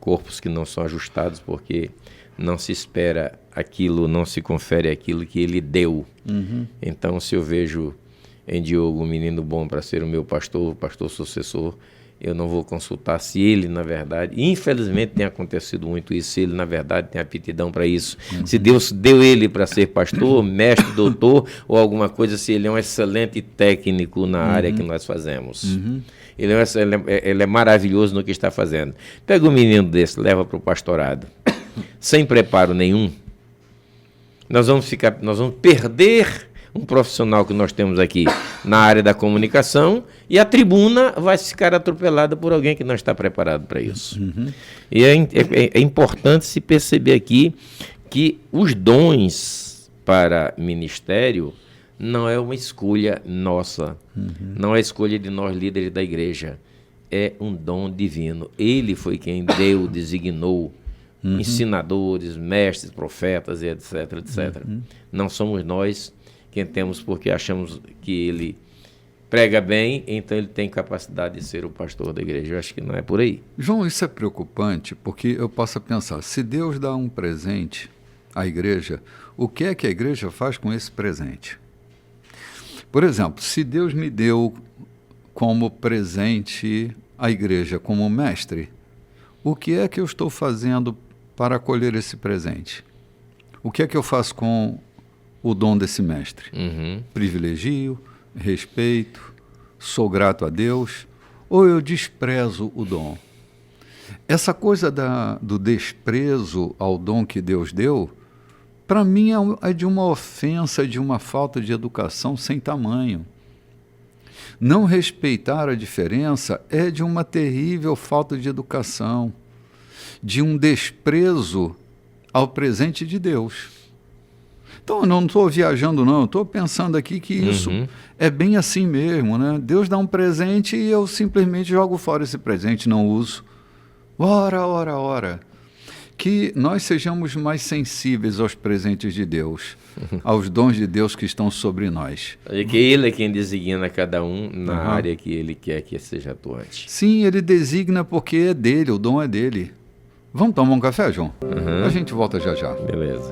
corpos que não são ajustados porque não se espera aquilo, não se confere aquilo que ele deu. Então, se eu vejo em Diogo um menino bom para ser o meu pastor sucessor, eu não vou consultar se ele, na verdade, infelizmente tem acontecido muito isso, se ele, na verdade, tem aptidão para isso. Se Deus deu ele para ser pastor, mestre, doutor ou alguma coisa, se ele é um excelente técnico na área que nós fazemos. Ele é maravilhoso no que está fazendo. Pega um menino desse, leva para o pastorado, sem preparo nenhum, nós vamos perder um profissional que nós temos aqui na área da comunicação, e a tribuna vai ficar atropelada por alguém que não está preparado para isso. E é importante se perceber aqui que os dons para ministério não é uma escolha nossa, não é escolha de nós líderes da igreja, é um dom divino. Ele foi quem designou ensinadores, mestres, profetas, etc, etc. Não somos nós quem temos porque achamos que ele prega bem, então ele tem capacidade de ser o pastor da igreja. Eu acho que não é por aí. João, isso é preocupante, porque eu posso pensar, se Deus dá um presente à igreja, o que é que a igreja faz com esse presente? Por exemplo, se Deus me deu como presente a igreja, como mestre, o que é que eu estou fazendo para acolher esse presente? O que é que eu faço com o dom desse mestre? Privilegio, respeito, sou grato a Deus, ou eu desprezo o dom. Essa coisa do desprezo ao dom que Deus deu, para mim é de uma ofensa, de uma falta de educação sem tamanho. Não respeitar a diferença é de uma terrível falta de educação, de um desprezo ao presente de Deus. Então, eu não estou viajando, não. Estou pensando aqui que isso é bem assim mesmo, né? Deus dá um presente e eu simplesmente jogo fora esse presente, não uso. Ora. Que nós sejamos mais sensíveis aos presentes de Deus, aos dons de Deus que estão sobre nós. E que Ele é quem designa cada um na área que Ele quer que seja atuante. Sim, Ele designa porque é dele, o dom é dele. Vamos tomar um café, João? A gente volta já já. Beleza.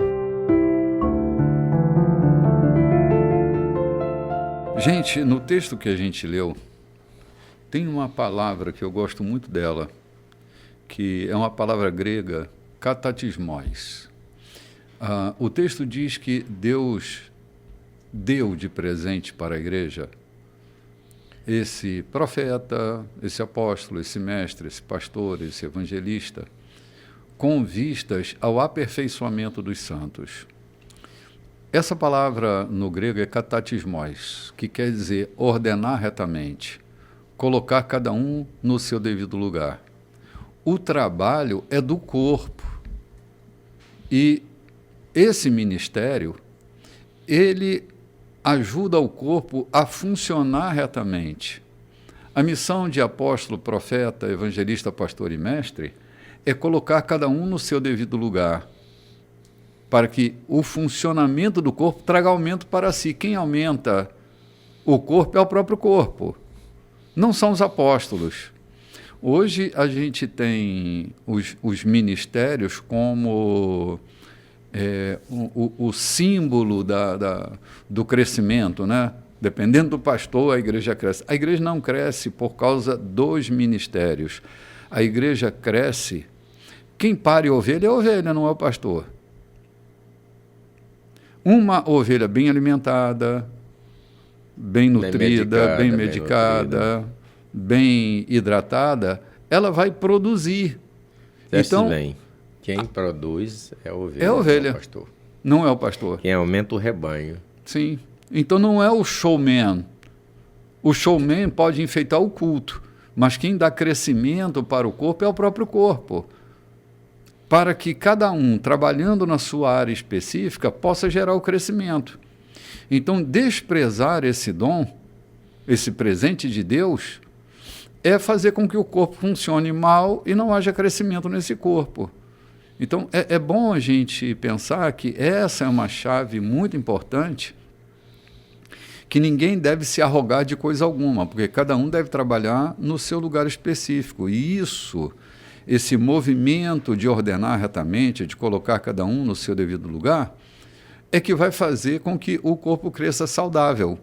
Gente, no texto que a gente leu, tem uma palavra que eu gosto muito dela, que é uma palavra grega, katatismos. O texto diz que Deus deu de presente para a igreja esse profeta, esse apóstolo, esse mestre, esse pastor, esse evangelista, com vistas ao aperfeiçoamento dos santos. Essa palavra no grego é katatismos, que quer dizer ordenar retamente, colocar cada um no seu devido lugar. O trabalho é do corpo. E esse ministério, ele ajuda o corpo a funcionar retamente. A missão de apóstolo, profeta, evangelista, pastor e mestre é colocar cada um no seu devido lugar, para que o funcionamento do corpo traga aumento para si. Quem aumenta o corpo é o próprio corpo, não são os apóstolos. Hoje a gente tem os ministérios como o símbolo do crescimento, né? Dependendo do pastor, a igreja cresce. A igreja não cresce por causa dos ministérios. A igreja cresce. Quem pare ovelha é ovelha, não é o pastor. Uma ovelha bem alimentada, bem nutrida, bem medicada, bem hidratada, ela vai produzir. Então, bem, quem produz é a ovelha, não é o pastor. Não é o pastor. Quem aumenta o rebanho. Sim. Então não é o showman. O showman pode enfeitar o culto, mas quem dá crescimento para o corpo é o próprio corpo. Para que cada um, trabalhando na sua área específica, possa gerar o crescimento. Então, desprezar esse dom, esse presente de Deus, é fazer com que o corpo funcione mal e não haja crescimento nesse corpo. Então, é bom a gente pensar que essa é uma chave muito importante, que ninguém deve se arrogar de coisa alguma, porque cada um deve trabalhar no seu lugar específico. E isso, esse movimento de ordenar retamente, de colocar cada um no seu devido lugar, é que vai fazer com que o corpo cresça saudável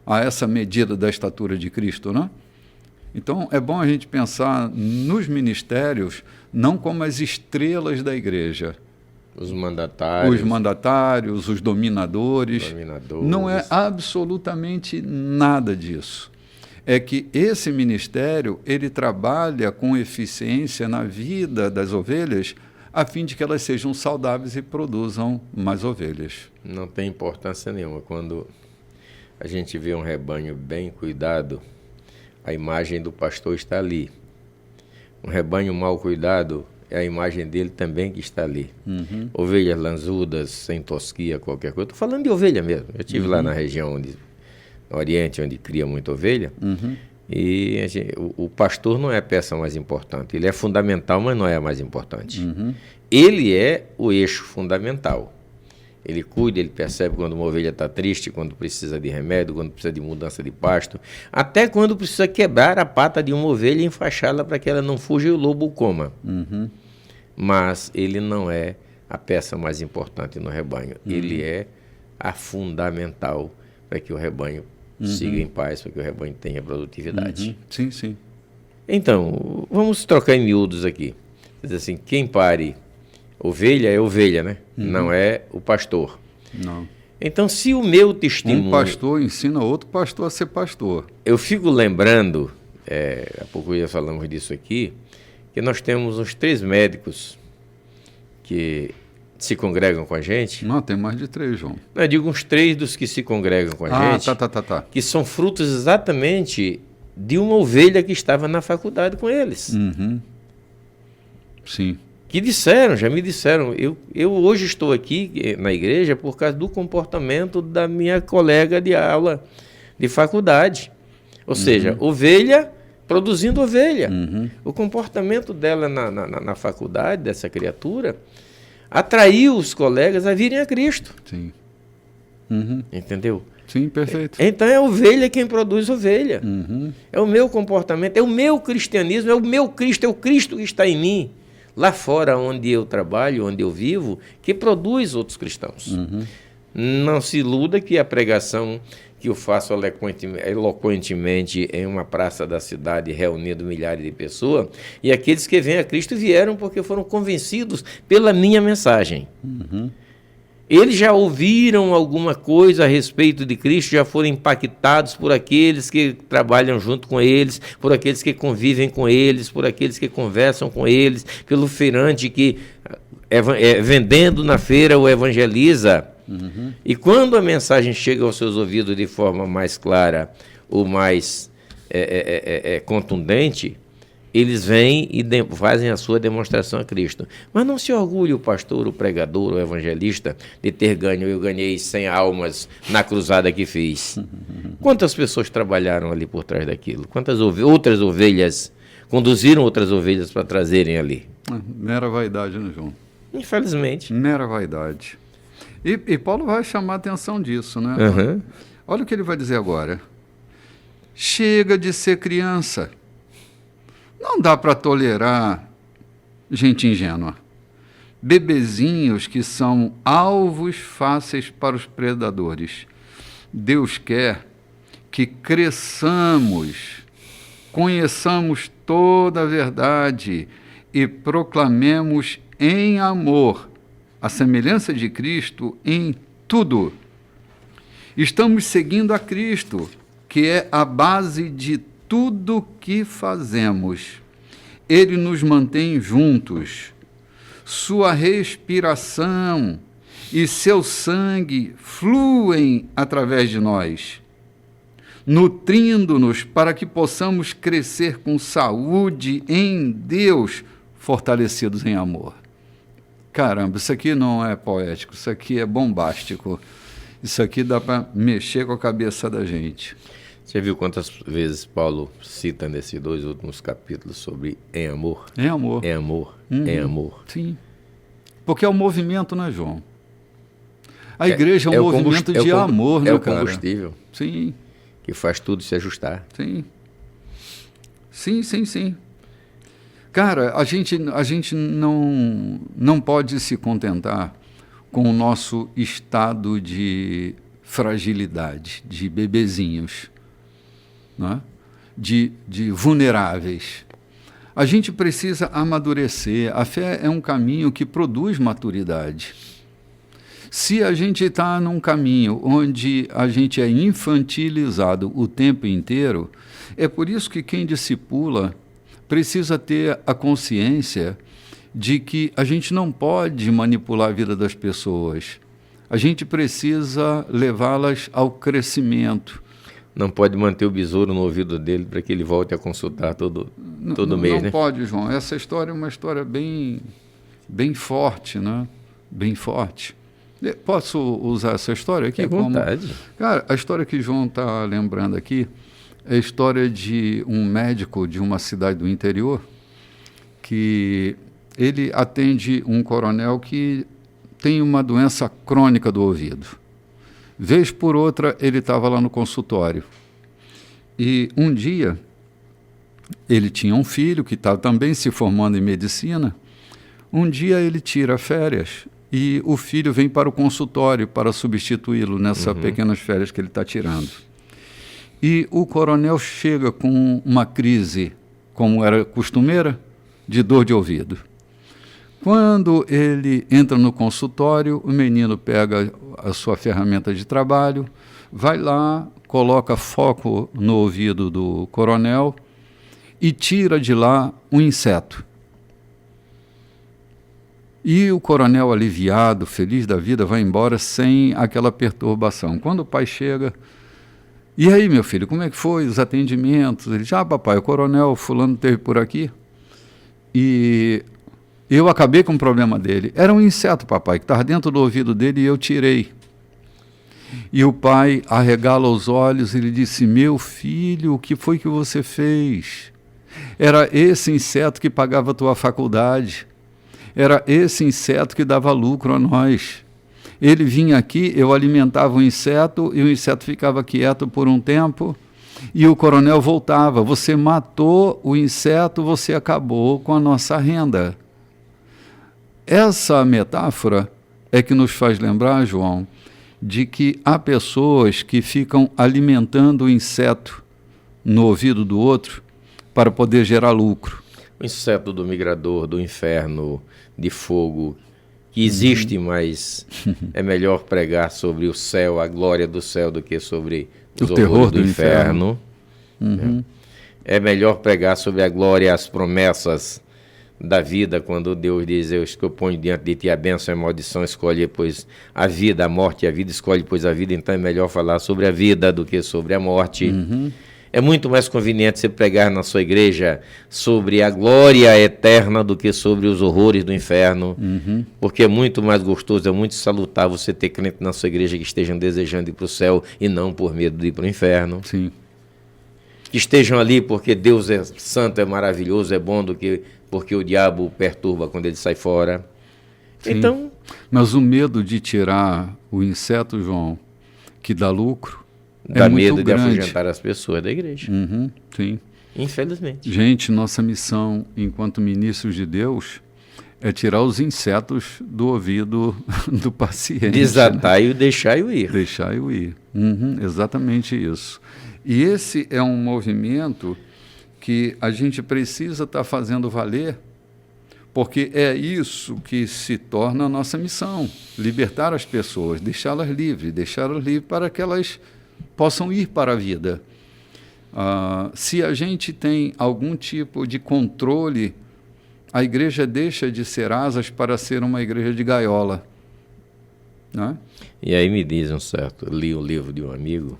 a essa medida da estatura de Cristo, né? Então, é bom a gente pensar nos ministérios não como as estrelas da igreja. Os mandatários, os dominadores. Não é absolutamente nada disso. É que esse ministério, ele trabalha com eficiência na vida das ovelhas, a fim de que elas sejam saudáveis e produzam mais ovelhas. Não tem importância nenhuma. Quando a gente vê um rebanho bem cuidado, a imagem do pastor está ali. Um rebanho mal cuidado, é a imagem dele também que está ali. Ovelhas lanzudas, sem tosquia, qualquer coisa. Estou falando de ovelha mesmo. Eu estive lá na região, no Oriente, onde cria muita ovelha. E o pastor não é a peça mais importante. Ele é fundamental, mas não é a mais importante. Ele é o eixo fundamental. Ele cuida, ele percebe quando uma ovelha está triste, quando precisa de remédio, quando precisa de mudança de pasto, até quando precisa quebrar a pata de uma ovelha e enfaixá-la para que ela não fuja e o lobo o coma. Mas ele não é a peça mais importante no rebanho. Ele é a fundamental para que o rebanho siga em paz, para que o rebanho tenha produtividade. Sim, sim. Então, vamos trocar em miúdos aqui. Quer dizer assim, quem pare ovelha é ovelha, né? Não é o pastor. Não. Então, se o meu testemunho... Um pastor ensina outro pastor a ser pastor. Eu fico lembrando há pouco já falamos disso aqui, que nós temos uns 3 médicos que se congregam com a gente. Não, tem mais de 3, João. Eu digo uns 3 dos que se congregam com a gente, que são frutos exatamente de uma ovelha que estava na faculdade com eles. Uhum. Sim. Que já me disseram, eu hoje estou aqui na igreja por causa do comportamento da minha colega de aula de faculdade. Ou seja, ovelha produzindo ovelha. O comportamento dela na faculdade, dessa criatura, atraiu os colegas a virem a Cristo. Sim. Entendeu? Sim, perfeito. Então é a ovelha quem produz ovelha. É o meu comportamento, é o meu cristianismo, é o meu Cristo, é o Cristo que está em mim. Lá fora, onde eu trabalho, onde eu vivo, que produz outros cristãos. Não se iluda que a pregação que eu faço eloquentemente em uma praça da cidade, reunindo milhares de pessoas, e aqueles que vêm a Cristo vieram porque foram convencidos pela minha mensagem. Eles já ouviram alguma coisa a respeito de Cristo, já foram impactados por aqueles que trabalham junto com eles, por aqueles que convivem com eles, por aqueles que conversam com eles, pelo feirante que vendendo na feira o evangeliza. E quando a mensagem chega aos seus ouvidos de forma mais clara ou mais contundente, eles vêm e fazem a sua demonstração a Cristo. Mas não se orgulhe o pastor, o pregador, o evangelista de ter ganho. Eu ganhei 100 almas na cruzada que fiz. Quantas pessoas trabalharam ali por trás daquilo? Quantas outras ovelhas conduziram outras ovelhas para trazerem ali? Mera vaidade, né, João? Infelizmente. Mera vaidade. E Paulo vai chamar a atenção disso, né? Olha o que ele vai dizer agora. Chega de ser criança. Não dá para tolerar gente ingênua. Bebezinhos que são alvos fáceis para os predadores. Deus quer que cresçamos, conheçamos toda a verdade e proclamemos em amor a semelhança de Cristo em tudo. Estamos seguindo a Cristo, que é a base de tudo que fazemos. Ele nos mantém juntos. Sua respiração e seu sangue fluem através de nós, nutrindo-nos para que possamos crescer com saúde em Deus, fortalecidos em amor. Caramba, isso aqui não é poético, isso aqui é bombástico. Isso aqui dá para mexer com a cabeça da gente. Você viu quantas vezes Paulo cita nesses 2 últimos capítulos sobre em amor? Em amor. Em amor, em amor. Sim. Porque é um movimento, né, João? A igreja é um movimento de amor, né, cara? É o combustível. Sim. Que faz tudo se ajustar. Sim. Sim. Cara, a gente não pode se contentar com o nosso estado de fragilidade, de bebezinhos, né? de vulneráveis. A gente precisa amadurecer. A fé é um caminho que produz maturidade. Se a gente está num caminho onde a gente é infantilizado o tempo inteiro, é por isso que quem discipula precisa ter a consciência de que a gente não pode manipular a vida das pessoas. A gente precisa levá-las ao crescimento. Não pode manter o besouro no ouvido dele para que ele volte a consultar todo mês, né? Não pode, João. Essa história é uma história bem forte, né? Bem forte. Posso usar essa história aqui? À vontade. Cara, a história que o João está lembrando aqui é a história de um médico de uma cidade do interior que ele atende um coronel que tem uma doença crônica do ouvido. Vez por outra, ele estava lá no consultório. E um dia, ele tinha um filho que estava também se formando em medicina. Um dia ele tira férias e o filho vem para o consultório para substituí-lo nessas pequenas férias que ele está tirando. E o coronel chega com uma crise, como era costumeira, de dor de ouvido. Quando ele entra no consultório, o menino pega a sua ferramenta de trabalho, vai lá, coloca foco no ouvido do coronel e tira de lá um inseto. E o coronel, aliviado, feliz da vida, vai embora sem aquela perturbação. Quando o pai chega, e aí, meu filho, como é que foi os atendimentos? Ele diz, papai, o coronel fulano esteve por aqui e eu acabei com o problema dele. Era um inseto, papai, que estava dentro do ouvido dele e eu tirei. E o pai arregala os olhos e ele disse, meu filho, o que foi que você fez? Era esse inseto que pagava a tua faculdade. Era esse inseto que dava lucro a nós. Ele vinha aqui, eu alimentava o inseto e o inseto ficava quieto por um tempo e o coronel voltava. Você matou o inseto, você acabou com a nossa renda. Essa metáfora é que nos faz lembrar, João, de que há pessoas que ficam alimentando o inseto no ouvido do outro para poder gerar lucro. O inseto do migrador, do inferno, de fogo, que existe, mas é melhor pregar sobre o céu, a glória do céu, do que sobre os horrores do inferno. É melhor pregar sobre a glória, as promessas da vida, quando Deus diz, eu ponho diante de ti a bênção e a maldição, escolhe, pois, a vida, a morte e a vida, escolhe, pois, a vida. Então é melhor falar sobre a vida do que sobre a morte. É muito mais conveniente você pregar na sua igreja sobre a glória eterna do que sobre os horrores do inferno, porque é muito mais gostoso, é muito salutar você ter crente na sua igreja que estejam desejando ir para o céu e não por medo de ir para o inferno. Sim. Que estejam ali porque Deus é santo, é maravilhoso, é bom, do que porque o diabo o perturba quando ele sai fora. Sim. Então, mas o medo de tirar o inseto, João, que dá lucro, dá medo de grande. afugentar as pessoas da igreja. Sim. Infelizmente. Gente, nossa missão enquanto ministros de Deus é tirar os insetos do ouvido do paciente. Desatar, né? E deixar-o ir. Deixar-o ir. Exatamente isso. E esse é um movimento que a gente precisa estar fazendo valer, porque é isso que se torna a nossa missão, libertar as pessoas, deixá-las livres para que elas possam ir para a vida. Se a gente tem algum tipo de controle, a igreja deixa de ser asas para ser uma igreja de gaiola. Né? E aí me diz li um livro de um amigo,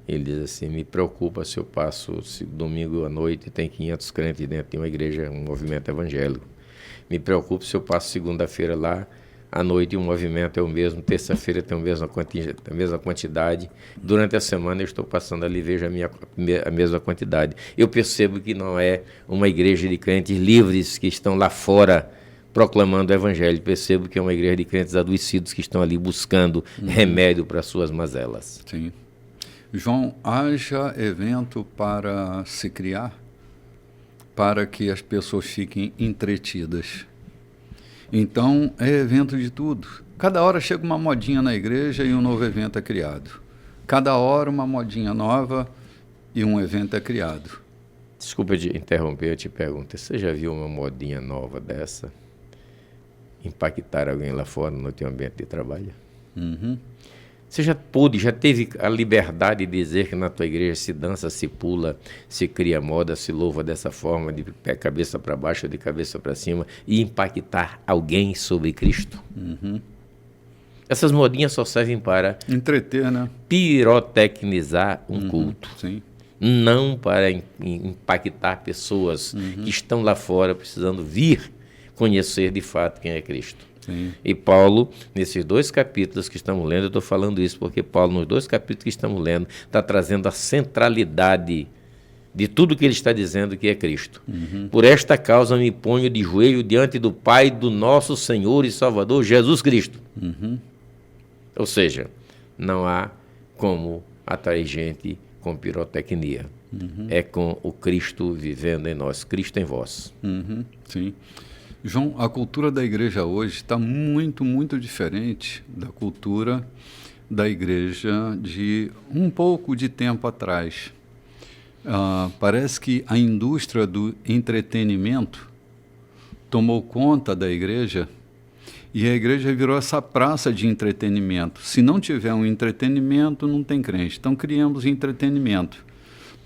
ele diz assim, me preocupa se eu passo domingo à noite e tem 500 crentes dentro de uma igreja, um movimento evangélico. Me preocupa se eu passo segunda-feira lá, à noite o movimento é o mesmo, terça-feira tem a mesma quantidade, durante a semana eu estou passando ali e vejo a mesma quantidade. Eu percebo que não é uma igreja de crentes livres que estão lá fora proclamando o evangelho, percebo que é uma igreja de crentes adoecidos que estão ali buscando remédio para suas mazelas. Sim. João, haja evento para se criar, para que as pessoas fiquem entretidas. Então, é evento de tudo. Cada hora chega uma modinha na igreja e um novo evento é criado. Cada hora uma modinha nova e um evento é criado. Desculpa te interromper, eu te pergunto, você já viu uma modinha nova dessa impactar alguém lá fora no teu ambiente de trabalho? Você já teve a liberdade de dizer que na tua igreja se dança, se pula, se cria moda, se louva dessa forma, de cabeça para baixo, de cabeça para cima, e impactar alguém sobre Cristo? Essas modinhas só servem para entreter, né? Pirotecnizar um culto. Sim. Não para impactar pessoas que estão lá fora precisando vir conhecer de fato quem é Cristo. Sim. E Paulo, nesses 2 capítulos que estamos lendo, eu estou falando isso porque Paulo, nos 2 capítulos que estamos lendo, está trazendo a centralidade de tudo que ele está dizendo que é Cristo. Por esta causa me ponho de joelho diante do Pai do nosso Senhor e Salvador Jesus Cristo. Ou seja, não há como atrair gente com pirotecnia. É com o Cristo vivendo em nós, Cristo em vós. Sim. João, a cultura da igreja hoje está muito, muito diferente da cultura da igreja de um pouco de tempo atrás. Parece que a indústria do entretenimento tomou conta da igreja e a igreja virou essa praça de entretenimento. Se não tiver um entretenimento, não tem crente. Então criamos entretenimento.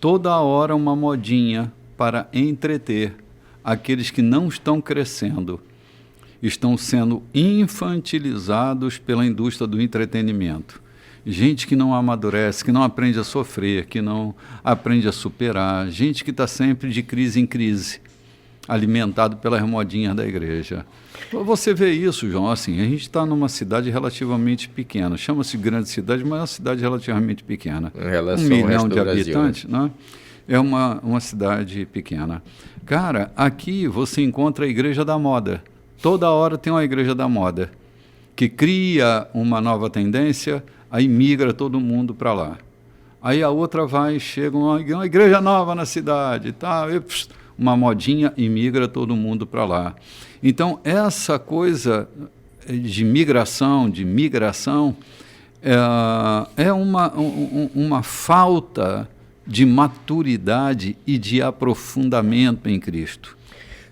Toda hora uma modinha para entreter aqueles que não estão crescendo, estão sendo infantilizados pela indústria do entretenimento. Gente que não amadurece, que não aprende a sofrer, que não aprende a superar, gente que está sempre de crise em crise, alimentado pelas modinhas da igreja. Você vê isso, João, assim, a gente está numa cidade relativamente pequena, chama-se grande cidade, mas é uma cidade relativamente pequena. Em relação 1 ao milhão resto de do Brasil, habitantes, né? É uma cidade pequena. Cara, aqui você encontra a igreja da moda. Toda hora tem uma igreja da moda, que cria uma nova tendência, aí migra todo mundo para lá. Aí a outra chega uma igreja nova na cidade, tá? Uma modinha e migra todo mundo para lá. Então, essa coisa de migração, é uma falta de maturidade e de aprofundamento em Cristo.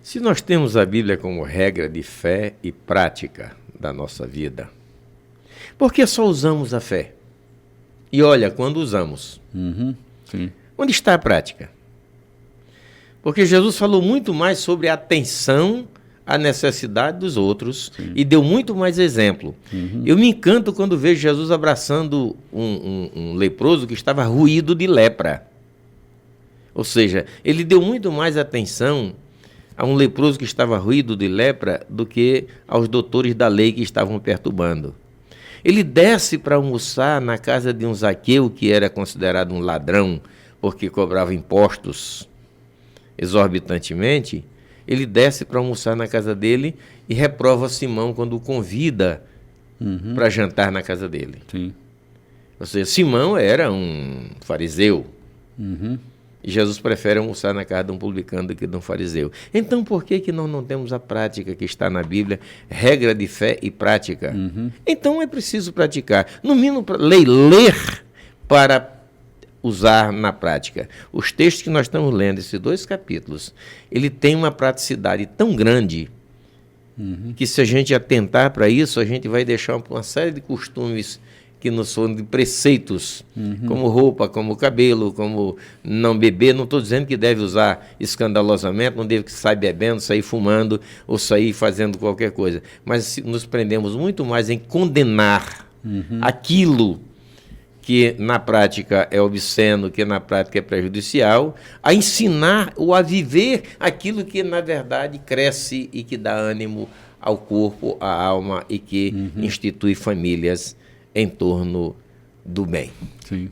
Se nós temos a Bíblia como regra de fé e prática da nossa vida, por que só usamos a fé? E olha, quando usamos, Sim. onde está a prática? Porque Jesus falou muito mais sobre a atenção à necessidade dos outros. Sim. E deu muito mais exemplo. Eu me encanto quando vejo Jesus abraçando um leproso que estava ruído de lepra. Ou seja, ele deu muito mais atenção a um leproso que estava ruído de lepra do que aos doutores da lei que estavam perturbando. Ele desce para almoçar na casa de um Zaqueu, que era considerado um ladrão, porque cobrava impostos exorbitantemente. Ele desce para almoçar na casa dele e reprova Simão quando o convida para jantar na casa dele. Sim. Ou seja, Simão era um fariseu. E Jesus prefere almoçar na casa de um publicano do que de um fariseu. Então, por que nós não temos a prática que está na Bíblia, regra de fé e prática? Então, é preciso praticar. No mínimo, ler para usar na prática. Os textos que nós estamos lendo, esses 2 capítulos, ele tem uma praticidade tão grande que, se a gente atentar para isso, a gente vai deixar uma série de costumes que não são de preceitos, como roupa, como cabelo, como não beber. Não estou dizendo que deve usar escandalosamente, não deve sair bebendo, sair fumando ou sair fazendo qualquer coisa. Mas nos prendemos muito mais em condenar aquilo que na prática é obsceno, que na prática é prejudicial, a ensinar ou a viver aquilo que na verdade cresce e que dá ânimo ao corpo, à alma e que institui famílias em torno do bem. Sim.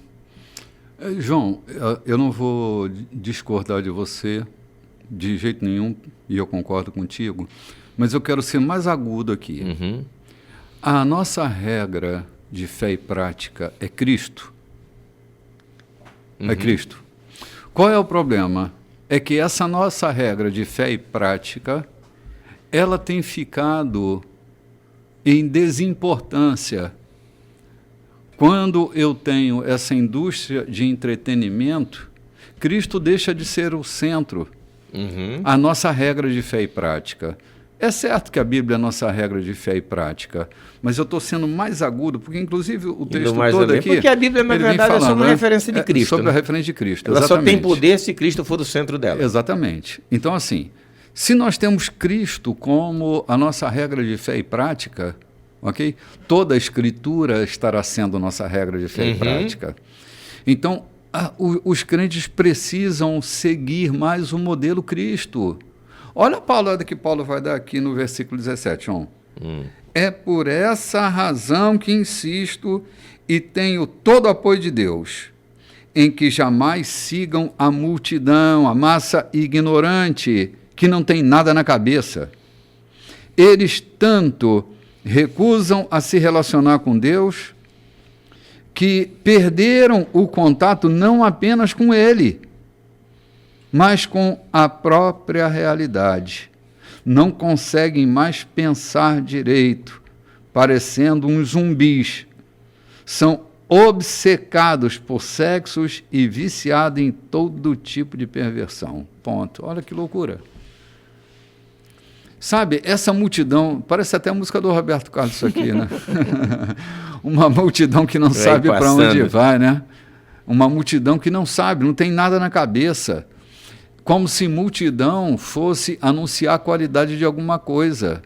João, eu não vou discordar de você de jeito nenhum, e eu concordo contigo, mas eu quero ser mais agudo aqui. A nossa regra de fé e prática é Cristo. É Cristo. Qual é o problema? É que essa nossa regra de fé e prática, ela tem ficado em desimportância. Quando eu tenho essa indústria de entretenimento, Cristo deixa de ser o centro, a nossa regra de fé e prática. É certo que a Bíblia é a nossa regra de fé e prática, mas eu estou sendo mais agudo, porque inclusive o texto todo aqui... Porque a Bíblia, na verdade, é sobre a referência de Cristo. Sobre a referência de Cristo, ela exatamente. Só tem poder se Cristo for o centro dela. Exatamente. Então, assim, se nós temos Cristo como a nossa regra de fé e prática, ok? Toda a Escritura estará sendo nossa regra de fé e prática. Então, os crentes precisam seguir mais o modelo Cristo. Olha a palavra que Paulo vai dar aqui no versículo 17, João. É por essa razão que insisto e tenho todo o apoio de Deus, em que jamais sigam a multidão, a massa ignorante, que não tem nada na cabeça. Eles tanto recusam a se relacionar com Deus, que perderam o contato não apenas com Ele, mas com a própria realidade. Não conseguem mais pensar direito, parecendo uns zumbis. São obcecados por sexos e viciados em todo tipo de perversão. Ponto. Olha que loucura. Sabe, essa multidão, parece até a música do Roberto Carlos isso aqui, né? Uma multidão que não sabe para onde vai, né? Uma multidão que não sabe, não tem nada na cabeça. como se multidão fosse anunciar a qualidade de alguma coisa.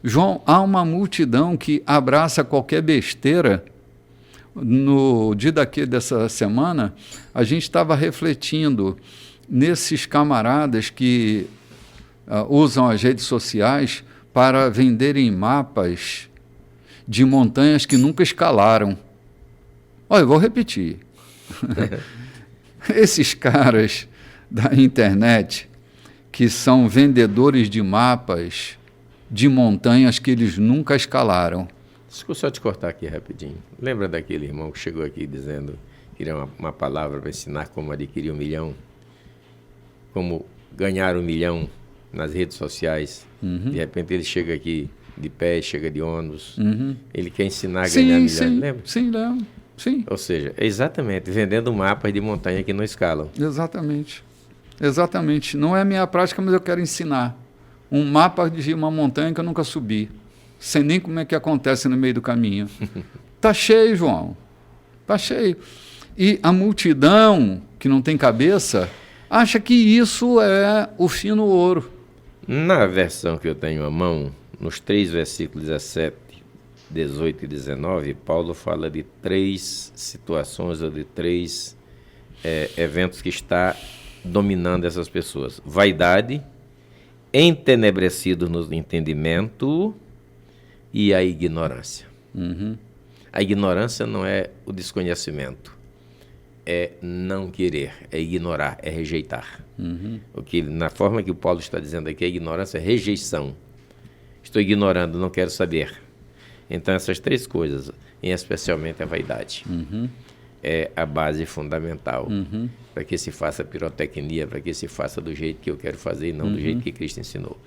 João, há uma multidão que abraça qualquer besteira. No dia dessa semana, a gente estava refletindo nesses camaradas que usam as redes sociais para venderem mapas de montanhas que nunca escalaram. Olha, eu vou repetir. Esses caras da internet que são vendedores de mapas de montanhas que eles nunca escalaram. Desculpa só te cortar aqui rapidinho. Lembra daquele irmão que chegou aqui dizendo que queria uma palavra para ensinar como adquirir 1 milhão? Como ganhar 1 milhão nas redes sociais? De repente ele chega aqui de pé, chega de ônibus. Ele quer ensinar a ganhar 1 milhão. Lembra? Sim, lembro. Sim. Ou seja, exatamente, vendendo mapas de montanha que não escalam. Exatamente. Exatamente. Não é a minha prática, mas eu quero ensinar. Um mapa de uma montanha que eu nunca subi. Sem nem como é que acontece no meio do caminho. Tá cheio, João. Tá cheio. E a multidão, que não tem cabeça, acha que isso é o fino ouro. Na versão que eu tenho à mão, nos 3 versículos 17, 18 e 19, Paulo fala de 3 situações ou de 3 eventos que está dominando essas pessoas. Vaidade, entenebrecido no entendimento e a ignorância. A ignorância não é o desconhecimento, é não querer, é ignorar, é rejeitar. O que, na forma que o Paulo está dizendo aqui, a ignorância é rejeição. Estou ignorando, não quero saber. Então essas 3 coisas, e especialmente a vaidade, é a base fundamental para que se faça pirotecnia, para que se faça do jeito que eu quero fazer e não do jeito que Cristo ensinou.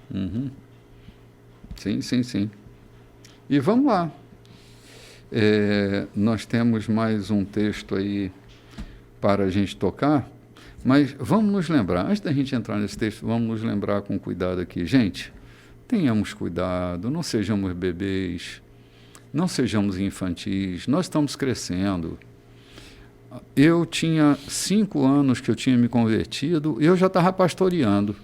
Sim, sim, sim. E vamos lá. Nós temos mais um texto aí para a gente tocar, mas vamos nos lembrar, antes da gente entrar nesse texto, vamos nos lembrar com cuidado aqui. Gente, tenhamos cuidado, não sejamos bebês, não sejamos infantis, nós estamos crescendo. Eu tinha 5 anos que eu tinha me convertido e eu já estava pastoreando.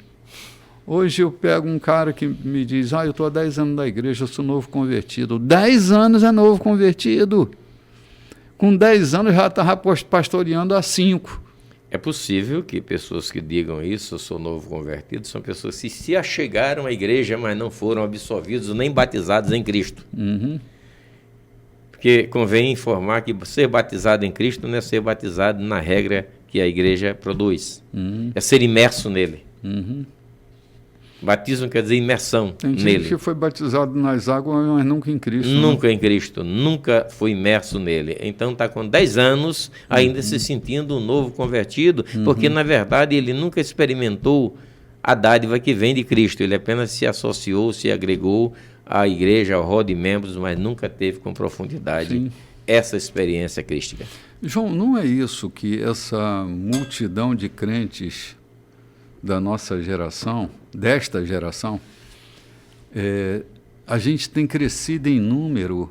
Hoje eu pego um cara que me diz, eu estou há 10 anos da igreja, eu sou novo convertido. 10 anos é novo convertido. Com 10 anos já estava pastoreando há 5. É possível que pessoas que digam isso, eu sou novo convertido, são pessoas que se achegaram à igreja, mas não foram absolvidos nem batizados em Cristo. Porque convém informar que ser batizado em Cristo não é ser batizado na regra que a igreja produz. É ser imerso nele. Batismo quer dizer imersão nele. Tem gente que foi batizado nas águas, mas nunca em Cristo. Nunca em Cristo, nunca foi imerso nele. Então está com 10 anos ainda se sentindo um novo convertido, porque na verdade ele nunca experimentou a dádiva que vem de Cristo. Ele apenas se associou, se agregou à igreja, ao rol de membros, mas nunca teve com profundidade essa experiência crística. João, não é isso que essa multidão de crentes da nossa geração, desta geração, a gente tem crescido em número,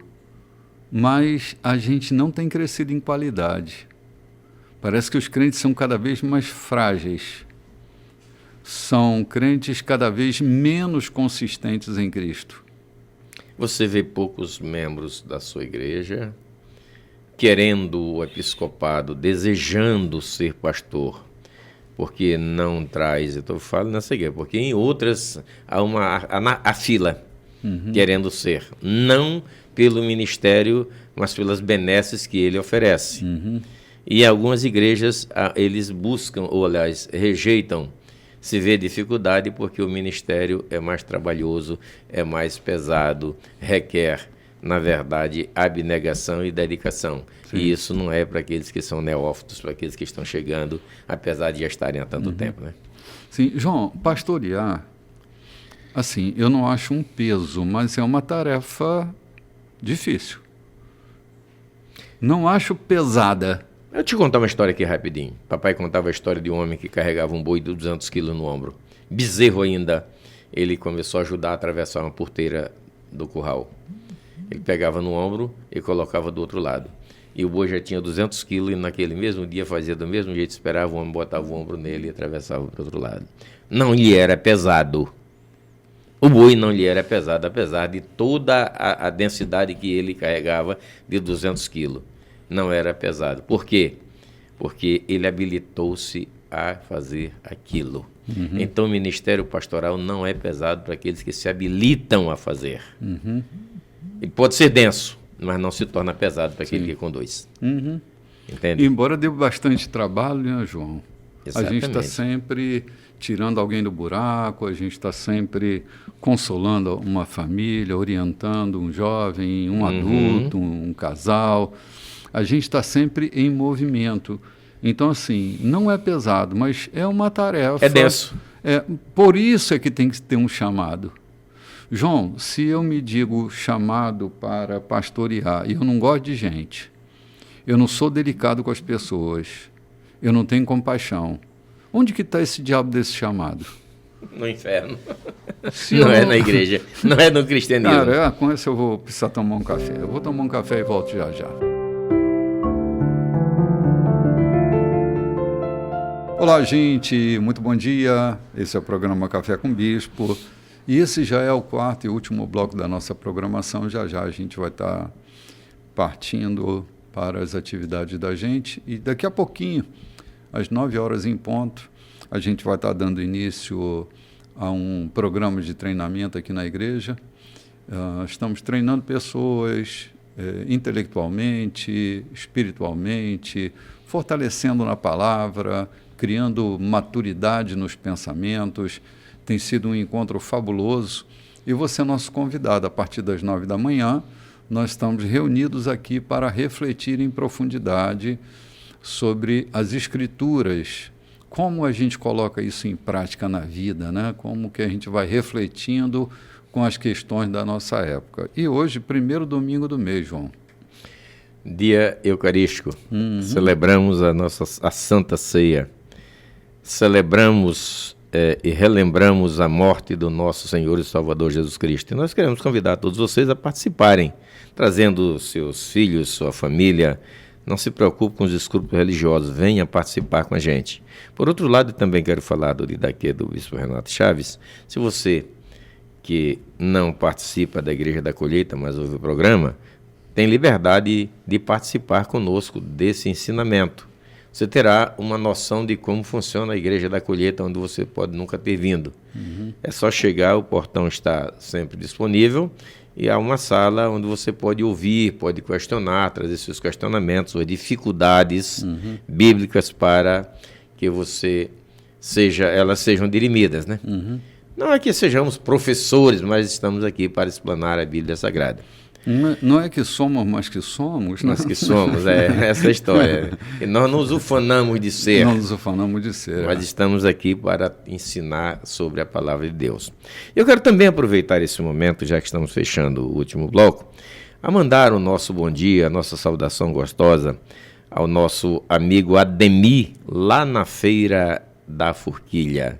mas a gente não tem crescido em qualidade. Parece que os crentes são cada vez mais frágeis. São crentes cada vez menos consistentes em Cristo. Você vê poucos membros da sua igreja querendo o episcopado, desejando ser pastor, porque não traz, eu estou falando nessa igreja, porque em outras há a fila querendo ser, não pelo ministério, mas pelas benesses que ele oferece. E algumas igrejas, eles buscam, ou aliás, rejeitam, se vê dificuldade porque o ministério é mais trabalhoso, é mais pesado, requer, na verdade, abnegação e dedicação. Sim. E isso não é para aqueles que são neófitos, para aqueles que estão chegando, apesar de já estarem há tanto tempo, né? Sim, João, pastorear, assim, eu não acho um peso, mas é uma tarefa difícil. Não acho pesada. Eu te contar uma história aqui rapidinho. Papai contava a história de um homem que carregava um boi de 200 quilos no ombro. Bezerro ainda. Ele começou a ajudar a atravessar uma porteira do curral. Ele pegava no ombro e colocava do outro lado. E o boi já tinha 200 quilos e naquele mesmo dia fazia do mesmo jeito, esperava o homem, botava o ombro nele e atravessava para o outro lado. Não lhe era pesado. O boi não lhe era pesado, apesar de toda a densidade que ele carregava de 200 quilos. Não era pesado. Por quê? Porque ele habilitou-se a fazer aquilo. Então o ministério pastoral não é pesado para aqueles que se habilitam a fazer. Ele pode ser denso, mas não se torna pesado para aquele que conduz. Entende? Embora dê bastante trabalho, né, João? Exatamente. A gente está sempre tirando alguém do buraco, a gente está sempre consolando uma família, orientando um jovem, um adulto, um casal. A gente está sempre em movimento. Então, assim, não é pesado, mas é uma tarefa. É denso. Por isso é que tem que ter um chamado. João, se eu me digo chamado para pastorear e eu não gosto de gente, eu não sou delicado com as pessoas, eu não tenho compaixão, onde que está esse diabo desse chamado? No inferno. Não é na igreja, não é no cristianismo. Cara, com essa eu vou precisar tomar um café. Eu vou tomar um café e volto já já. Olá, gente, muito bom dia. Esse é o programa Café com Bispo. E esse já é o quarto e último bloco da nossa programação. Já já a gente vai estar partindo para as atividades da gente. E daqui a pouquinho, às 9 horas em ponto, a gente vai estar dando início a um programa de treinamento aqui na igreja. Estamos treinando pessoas intelectualmente, espiritualmente, fortalecendo na palavra, criando maturidade nos pensamentos. Tem sido um encontro fabuloso e você é nosso convidado. A partir das 9 da manhã, nós estamos reunidos aqui para refletir em profundidade sobre as Escrituras, como a gente coloca isso em prática na vida, né? Como que a gente vai refletindo com as questões da nossa época. E hoje, primeiro domingo do mês, João. Dia Eucarístico. Celebramos a Santa Ceia. Celebramos e relembramos a morte do nosso Senhor e Salvador Jesus Cristo. E nós queremos convidar todos vocês a participarem, trazendo seus filhos, sua família. Não se preocupe com os escrúpulos religiosos, venha participar com a gente. Por outro lado, também quero falar do Bispo Renato Chaves. Se você que não participa da Igreja da Colheita, mas ouve o programa, tem liberdade de participar conosco desse ensinamento. Você terá uma noção de como funciona a Igreja da Colheita, onde você pode nunca ter vindo. É só chegar, o portão está sempre disponível e há uma sala onde você pode ouvir, pode questionar, trazer seus questionamentos, suas dificuldades bíblicas para que elas sejam dirimidas, né? Não é que sejamos professores, mas estamos aqui para explanar a Bíblia Sagrada. Não é que somos, mas que somos. Nós que somos, essa história. E nós não nos ufanamos de ser. Não nos ufanamos de ser. Mas estamos aqui para ensinar sobre a palavra de Deus. Eu quero também aproveitar esse momento, já que estamos fechando o último bloco, a mandar o nosso bom dia, a nossa saudação gostosa ao nosso amigo Ademir, lá na Feira da Forquilha.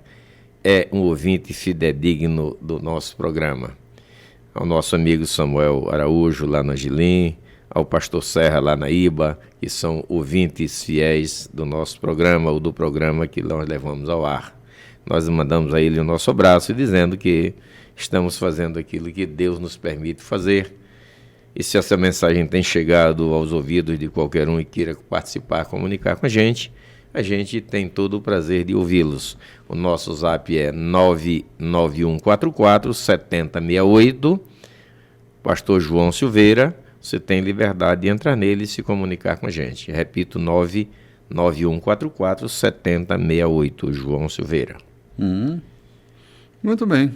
É um ouvinte fidedigno do nosso programa. Ao nosso amigo Samuel Araújo, lá no Angelim, ao pastor Serra, lá na Iba, que são ouvintes fiéis do nosso programa, ou do programa que nós levamos ao ar. Nós mandamos a ele o nosso abraço, dizendo que estamos fazendo aquilo que Deus nos permite fazer. E se essa mensagem tem chegado aos ouvidos de qualquer um e queira participar, comunicar com a gente tem todo o prazer de ouvi-los. O nosso zap é 99144-7068. Pastor João Silveira, você tem liberdade de entrar nele e se comunicar com a gente. Repito, 99144-7068, João Silveira. Muito bem.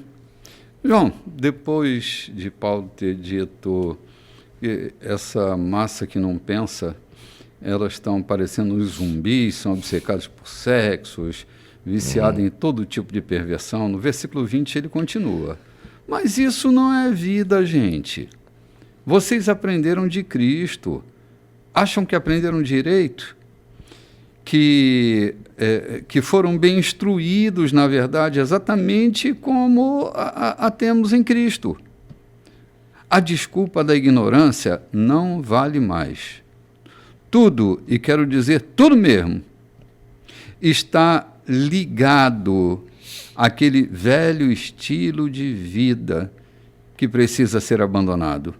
João, depois de Paulo ter dito que essa massa que não pensa, elas estão parecendo uns zumbis, são obcecados por sexos, viciados em todo tipo de perversão. No versículo 20 ele continua. Mas isso não é vida, gente. Vocês aprenderam de Cristo. Acham que aprenderam direito? Que foram bem instruídos, na verdade, exatamente como a temos em Cristo. A desculpa da ignorância não vale mais. tudo, e quero dizer tudo mesmo, está ligado àquele velho estilo de vida que precisa ser abandonado.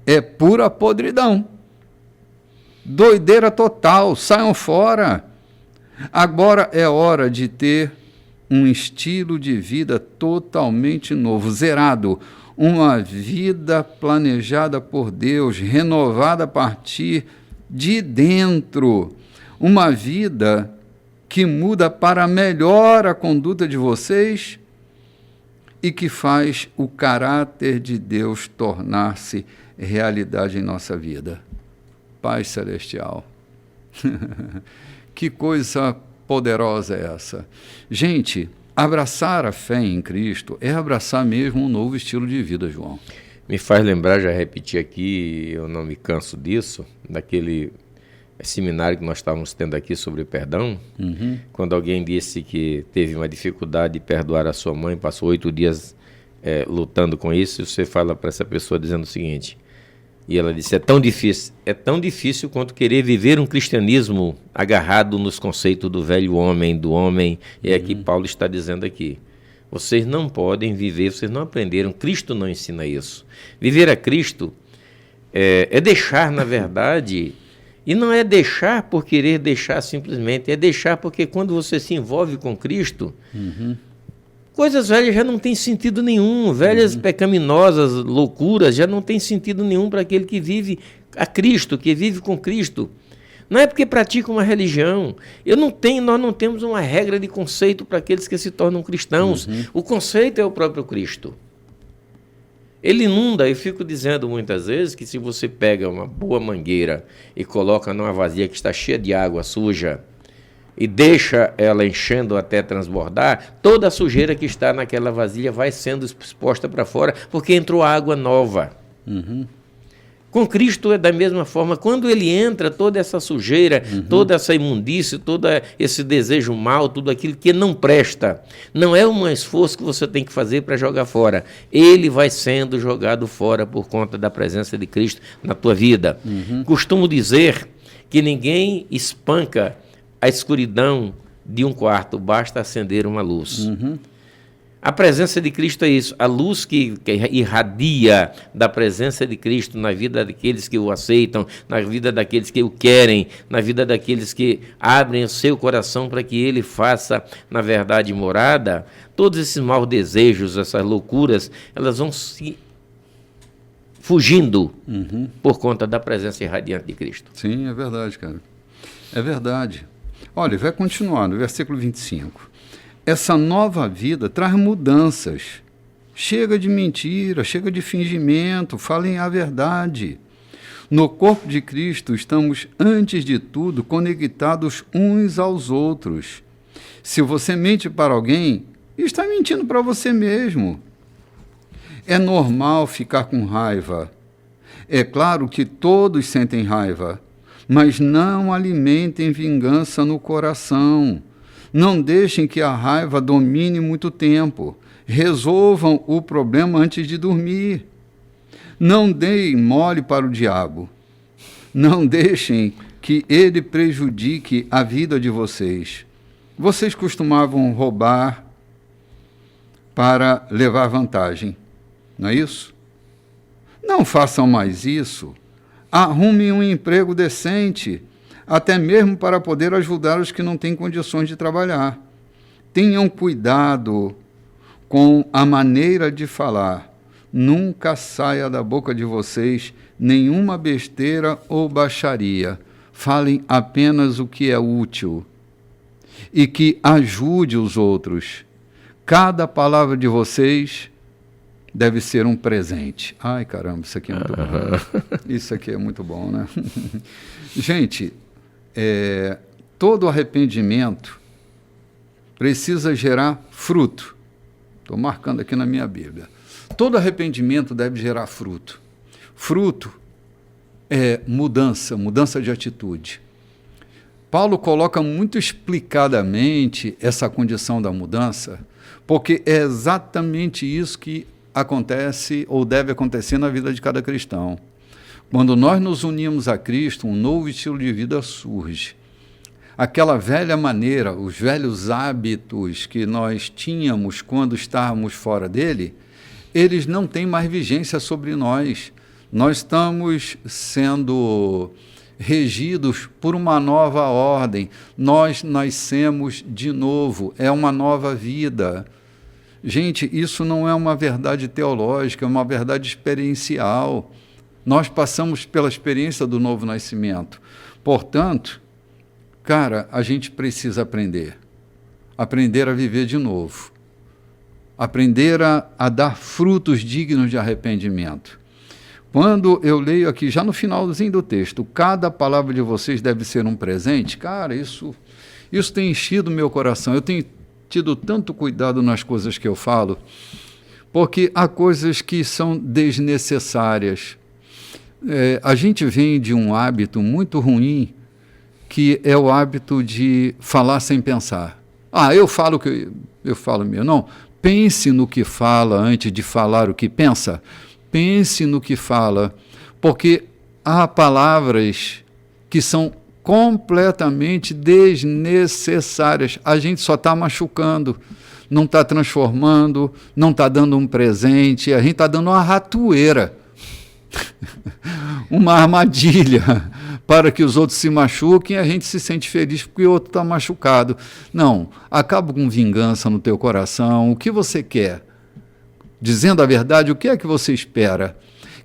É pura podridão. Doideira total, saiam fora. Agora é hora de ter um estilo de vida totalmente novo, zerado. Uma vida planejada por Deus, renovada a partir de dentro. Uma vida que muda para melhor a conduta de vocês e que faz o caráter de Deus tornar-se realidade em nossa vida. Pai Celestial. Que coisa poderosa é essa. Gente, abraçar a fé em Cristo é abraçar mesmo um novo estilo de vida, João. Me faz lembrar, já repeti aqui, eu não me canso disso, daquele seminário que nós estávamos tendo aqui sobre perdão, quando alguém disse que teve uma dificuldade de perdoar a sua mãe, passou 8 dias lutando com isso, e você fala para essa pessoa dizendo o seguinte, e ela disse, é tão difícil quanto querer viver um cristianismo agarrado nos conceitos do velho homem, do homem, é que Paulo está dizendo aqui. Vocês não podem viver, vocês não aprenderam, Cristo não ensina isso. Viver a Cristo é deixar, na verdade, e não é deixar por querer deixar simplesmente, é deixar porque quando você se envolve com Cristo, coisas velhas já não tem sentido nenhum, velhas pecaminosas, loucuras, já não tem sentido nenhum para aquele que vive a Cristo, que vive com Cristo. Não é porque pratica uma religião. Nós não temos uma regra de conceito para aqueles que se tornam cristãos. O conceito é o próprio Cristo. Ele inunda, eu fico dizendo muitas vezes que se você pega uma boa mangueira e coloca numa vasilha que está cheia de água suja e deixa ela enchendo até transbordar, toda a sujeira que está naquela vasilha vai sendo exposta para fora porque entrou água nova. Com Cristo é da mesma forma. Quando ele entra, toda essa sujeira, toda essa imundície, todo esse desejo mau, tudo aquilo que não presta, não é um esforço que você tem que fazer para jogar fora. Ele vai sendo jogado fora por conta da presença de Cristo na tua vida. Costumo dizer que ninguém espanca a escuridão de um quarto, basta acender uma luz. A presença de Cristo é isso, a luz que irradia da presença de Cristo na vida daqueles que o aceitam, na vida daqueles que o querem, na vida daqueles que abrem o seu coração para que ele faça, na verdade, morada. Todos esses maus desejos, essas loucuras, elas vão se fugindo por conta da presença irradiante de Cristo. Sim, é verdade, cara. É verdade. Olha, vai continuar no versículo 25. Essa nova vida traz mudanças. Chega de mentira, chega de fingimento, falem a verdade. No corpo de Cristo estamos, antes de tudo, conectados uns aos outros. Se você mente para alguém, está mentindo para você mesmo. É normal ficar com raiva. É claro que todos sentem raiva, mas não alimentem vingança no coração. Não deixem que a raiva domine muito tempo. Resolvam o problema antes de dormir. Não deem mole para o diabo. Não deixem que ele prejudique a vida de vocês. Vocês costumavam roubar para levar vantagem, não é isso? Não façam mais isso. Arrumem um emprego decente, até mesmo para poder ajudar os que não têm condições de trabalhar. Tenham cuidado com a maneira de falar. Nunca saia da boca de vocês nenhuma besteira ou baixaria. Falem apenas o que é útil e que ajude os outros. Cada palavra de vocês deve ser um presente. Ai, caramba, isso aqui é muito bom. Isso aqui é muito bom, né? Gente, todo arrependimento precisa gerar fruto. Estou marcando aqui na minha Bíblia. Todo arrependimento deve gerar fruto. Fruto é mudança de atitude. Paulo coloca muito explicadamente essa condição da mudança, porque é exatamente isso que acontece ou deve acontecer na vida de cada cristão. Quando nós nos unimos a Cristo, um novo estilo de vida surge. Aquela velha maneira, os velhos hábitos que nós tínhamos quando estávamos fora dele, eles não têm mais vigência sobre nós. Nós estamos sendo regidos por uma nova ordem. Nós nascemos de novo, é uma nova vida. Gente, isso não é uma verdade teológica, é uma verdade experiencial. Nós passamos pela experiência do novo nascimento. Portanto, cara, a gente precisa aprender a viver de novo, aprender a dar frutos dignos de arrependimento. Quando eu leio aqui, já no finalzinho do texto, cada palavra de vocês deve ser um presente, cara, isso tem enchido meu coração. Eu tenho tido tanto cuidado nas coisas que eu falo, porque há coisas que são desnecessárias. A gente vem de um hábito muito ruim, que é o hábito de falar sem pensar. Eu falo o que eu falo mesmo. Não, pense no que fala antes de falar o que pensa. Pense no que fala, porque há palavras que são completamente desnecessárias. A gente só está machucando, não está transformando, não está dando um presente, a gente está dando uma ratoeira, uma armadilha para que os outros se machuquem e a gente se sente feliz porque o outro está machucado. Não, acaba com vingança no teu coração. O que você quer? Dizendo a verdade, o que é que você espera?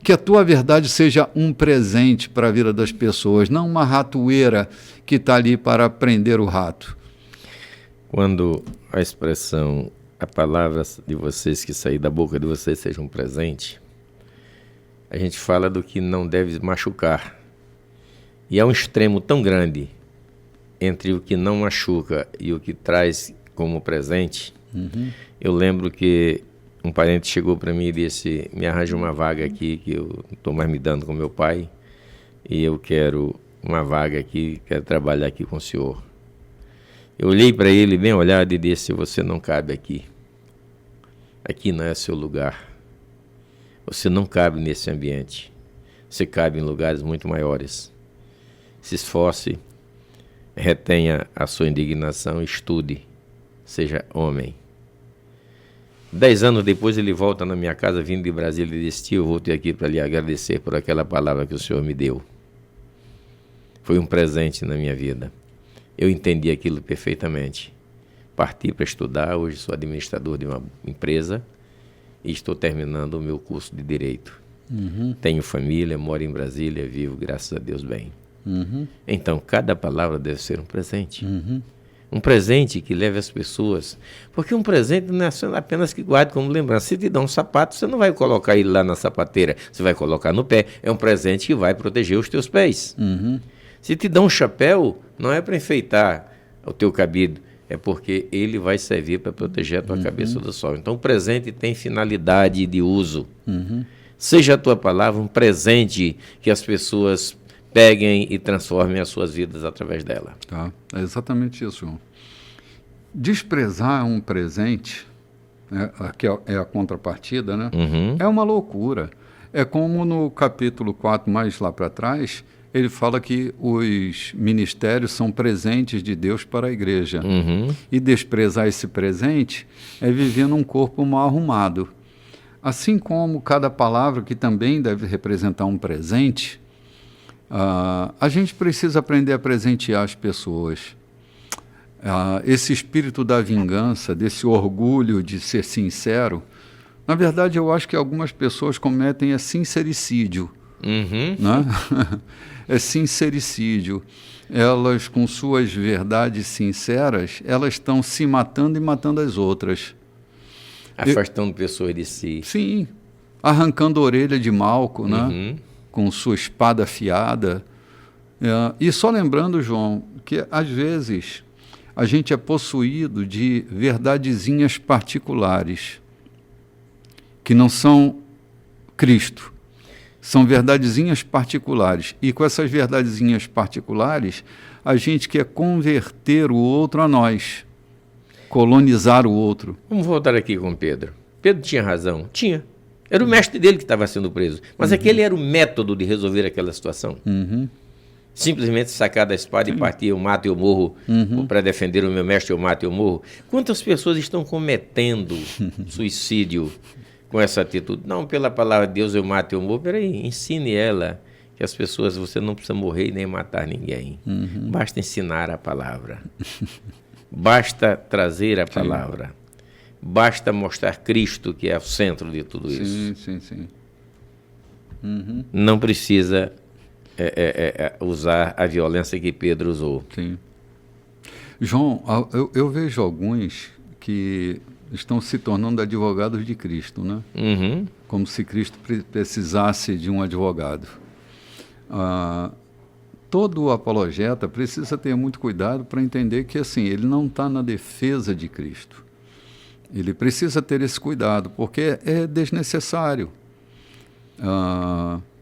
Que a tua verdade seja um presente para a vida das pessoas, não uma ratoeira que está ali para prender o rato. Quando a expressão, a palavra de vocês que sair da boca de vocês seja um presente, a gente fala do que não deve machucar. E há um extremo tão grande entre o que não machuca e o que traz como presente. Eu lembro que um parente chegou para mim e disse: me arranja uma vaga aqui, que eu não estou mais me dando com meu pai, e eu quero uma vaga aqui, quero trabalhar aqui com o senhor. Eu olhei para ele bem olhado e disse: você não cabe aqui. Aqui não é seu lugar. Você não cabe nesse ambiente. Você cabe em lugares muito maiores. Se esforce, retenha a sua indignação, estude, seja homem. 10 anos depois ele volta na minha casa, vindo de Brasília, e disse: tio, eu voltei aqui para lhe agradecer por aquela palavra que o senhor me deu. Foi um presente na minha vida. Eu entendi aquilo perfeitamente. Parti para estudar, hoje sou administrador de uma empresa e estou terminando o meu curso de Direito. Tenho família, moro em Brasília, vivo, graças a Deus, bem. Então, cada palavra deve ser um presente. Um presente que leve as pessoas. Porque um presente não é apenas que guarde como lembrança. Se te dá um sapato, você não vai colocar ele lá na sapateira. Você vai colocar no pé. É um presente que vai proteger os teus pés. Se te dá um chapéu, não é para enfeitar o teu cabelo. É porque ele vai servir para proteger a tua cabeça do sol. Então, o presente tem finalidade de uso. Seja a tua palavra um presente que as pessoas peguem e transformem as suas vidas através dela. Tá, é exatamente isso, João. Desprezar um presente, que é a contrapartida, né? É uma loucura. É como no capítulo 4, mais lá para trás, ele fala que os ministérios são presentes de Deus para a igreja. E desprezar esse presente é viver num corpo mal arrumado. Assim como cada palavra que também deve representar um presente, a gente precisa aprender a presentear as pessoas. Esse espírito da vingança, desse orgulho de ser sincero, na verdade eu acho que algumas pessoas cometem sincericídio. Né? É sincericídio. Elas, com suas verdades sinceras, elas estão se matando e matando as outras. Afastando pessoas de si. Sim, arrancando a orelha de Malco, né? Com sua espada afiada. E só lembrando, João, que às vezes a gente é possuído de verdadezinhas particulares, que não são Cristo, são verdadezinhas particulares. E com essas verdadezinhas particulares, a gente quer converter o outro a nós, colonizar o outro. Vamos voltar aqui com Pedro. Pedro tinha razão? Tinha. Era o mestre dele que estava sendo preso. Mas aquele era o método de resolver aquela situação. Simplesmente sacar da espada e partir, eu mato e eu morro, para defender o meu mestre, eu mato e eu morro. Quantas pessoas estão cometendo suicídio com essa atitude? Não, pela palavra de Deus eu mato e eu morro. Peraí, ensine ela que as pessoas, você não precisa morrer e nem matar ninguém. Basta ensinar a palavra. Basta trazer a palavra. Basta mostrar Cristo, que é o centro de tudo isso. Sim. Não precisa usar a violência que Pedro usou. Sim. João, eu vejo alguns que estão se tornando advogados de Cristo, né? Como se Cristo precisasse de um advogado. Todo apologeta precisa ter muito cuidado para entender que assim, ele não está na defesa de Cristo. Ele precisa ter esse cuidado, porque é desnecessário.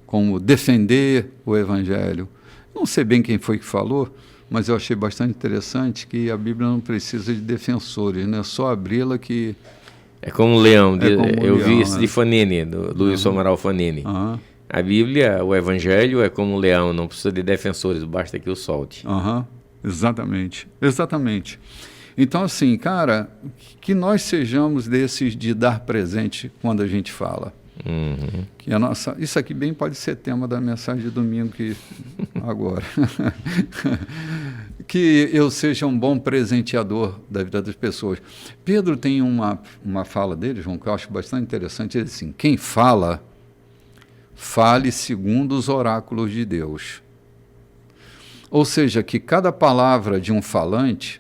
Como defender o Evangelho. Não sei bem quem foi que falou, mas eu achei bastante interessante que a Bíblia não precisa de defensores, né? Só abri-la que... É como o leão. Eu leão, vi isso de Fanini, do Luiz Amaral Fanini. A Bíblia, o Evangelho é como um leão, não precisa de defensores, basta que o solte. Exatamente. Então, assim, cara, que nós sejamos desses de dar presente quando a gente fala. Que isso aqui bem pode ser tema da mensagem de domingo agora. Que eu seja um bom presenteador da vida das pessoas. Pedro tem uma fala dele, João, que eu acho bastante interessante. Ele diz assim, quem fala, fale segundo os oráculos de Deus. Ou seja, que cada palavra de um falante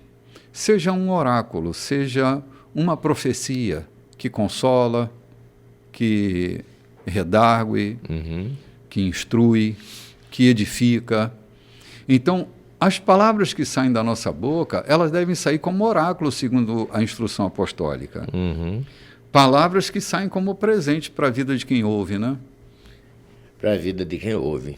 seja um oráculo, seja uma profecia que consola, que redargue, que instrui, que edifica. Então, as palavras que saem da nossa boca, elas devem sair como oráculo, segundo a instrução apostólica. Palavras que saem como presente para a vida de quem ouve, né? Para a vida de quem ouve.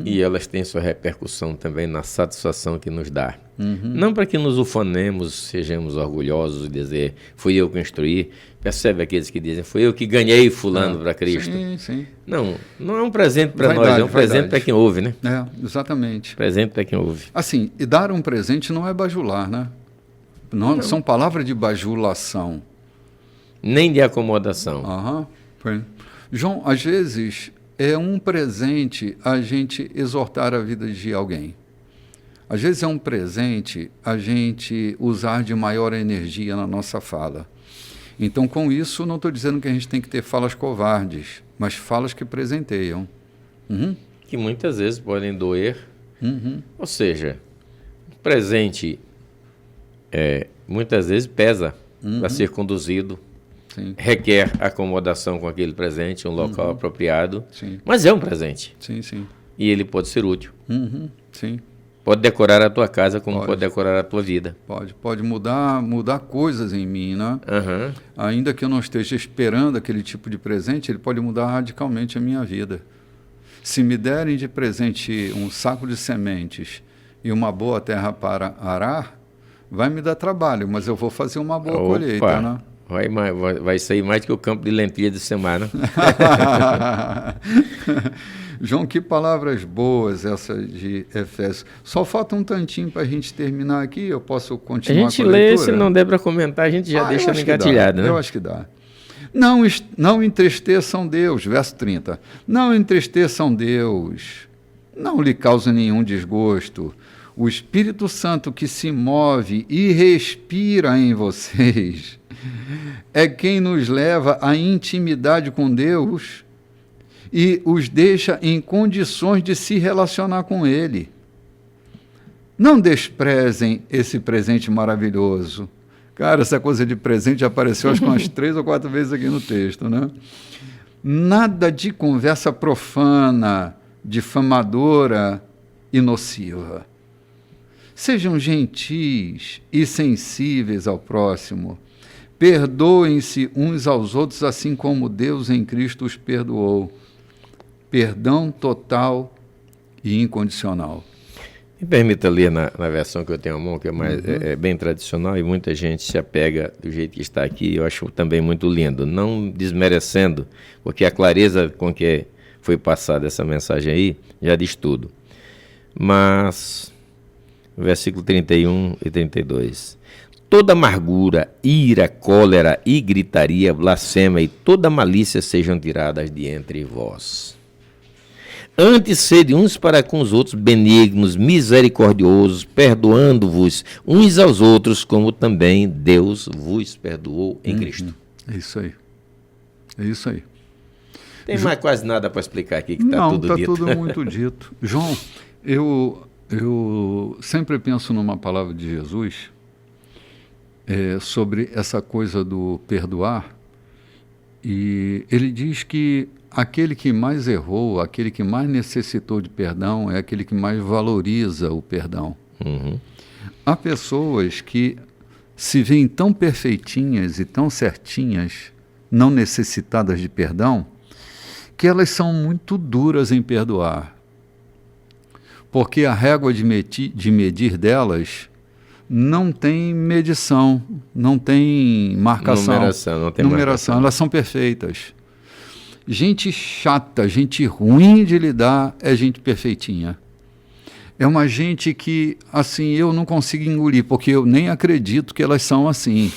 E elas têm sua repercussão também na satisfação que nos dá. Não para que nos ufanemos, sejamos orgulhosos e dizer, fui eu que instruí. Percebe aqueles que dizem, fui eu que ganhei fulano para Cristo. Sim. Não é um presente para nós, é um presente para quem ouve, né? Exatamente. Presente para quem ouve. Assim, e dar um presente não é bajular, né? Não. São palavras de bajulação. Nem de acomodação. João, às vezes é um presente a gente exortar a vida de alguém. Às vezes é um presente a gente usar de maior energia na nossa fala. Então, com isso, não estou dizendo que a gente tem que ter falas covardes, mas falas que presenteiam. Que muitas vezes podem doer. Ou seja, presente muitas vezes pesa para ser conduzido. Sim. Requer acomodação com aquele presente, um local apropriado. Sim. Mas é um presente. Sim. E ele pode ser útil. Sim. Pode decorar a tua casa como pode decorar a tua vida. Pode mudar coisas em mim, né? Ainda que eu não esteja esperando aquele tipo de presente, ele pode mudar radicalmente a minha vida. Se me derem de presente um saco de sementes e uma boa terra para arar, vai me dar trabalho, mas eu vou fazer uma boa colheita, né? Vai sair mais que o campo de lentilha de semana. João, que palavras boas essa de Efésios. Só falta um tantinho para a gente terminar aqui, eu posso continuar com a leitura? A gente lê, se não der para comentar, a gente já deixa engatilhado, né? Eu acho que dá. Não entristeçam Deus, verso 30. Não entristeçam Deus, não lhe cause nenhum desgosto. O Espírito Santo que se move e respira em vocês é quem nos leva à intimidade com Deus e os deixa em condições de se relacionar com Ele. Não desprezem esse presente maravilhoso. Cara, essa coisa de presente apareceu acho que umas 3 ou 4 vezes aqui no texto, né? Nada de conversa profana, difamadora e nociva. Sejam gentis e sensíveis ao próximo. Perdoem-se uns aos outros, assim como Deus em Cristo os perdoou. Perdão total e incondicional. Me permita ler na versão que eu tenho à mão, que é, mais, é bem tradicional e muita gente se apega do jeito que está aqui. Eu acho também muito lindo, não desmerecendo, porque a clareza com que foi passada essa mensagem aí já diz tudo. Mas, versículo 31 e 32. Toda amargura, ira, cólera e gritaria, blasfema e toda malícia sejam tiradas de entre vós. Antes sede uns para com os outros benignos, misericordiosos, perdoando-vos uns aos outros, como também Deus vos perdoou em Cristo. É isso aí. É isso aí. Tem mais quase nada para explicar aqui, que está tudo dito. Não, está tudo muito dito. João, eu sempre penso numa palavra de Jesus sobre essa coisa do perdoar, e ele diz que aquele que mais errou, aquele que mais necessitou de perdão, é aquele que mais valoriza o perdão. Há pessoas que se veem tão perfeitinhas e tão certinhas, não necessitadas de perdão, que elas são muito duras em perdoar. Porque a régua de medir delas não tem medição, não tem marcação. Numeração. Elas são perfeitas. Gente chata, gente ruim de lidar é gente perfeitinha. É uma gente que, assim, eu não consigo engolir, porque eu nem acredito que elas são assim.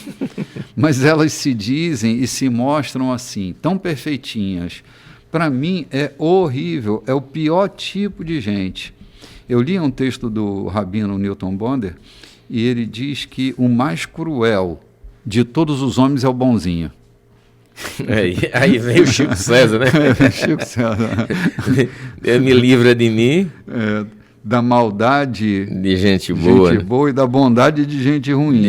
Mas elas se dizem e se mostram assim, tão perfeitinhas. Para mim é horrível, é o pior tipo de gente. Eu li um texto do rabino Newton Bonder e ele diz que o mais cruel de todos os homens é o bonzinho. Aí vem o Chico César, né? Chico César. Me livra de mim. Da maldade de gente boa, e da bondade de gente ruim.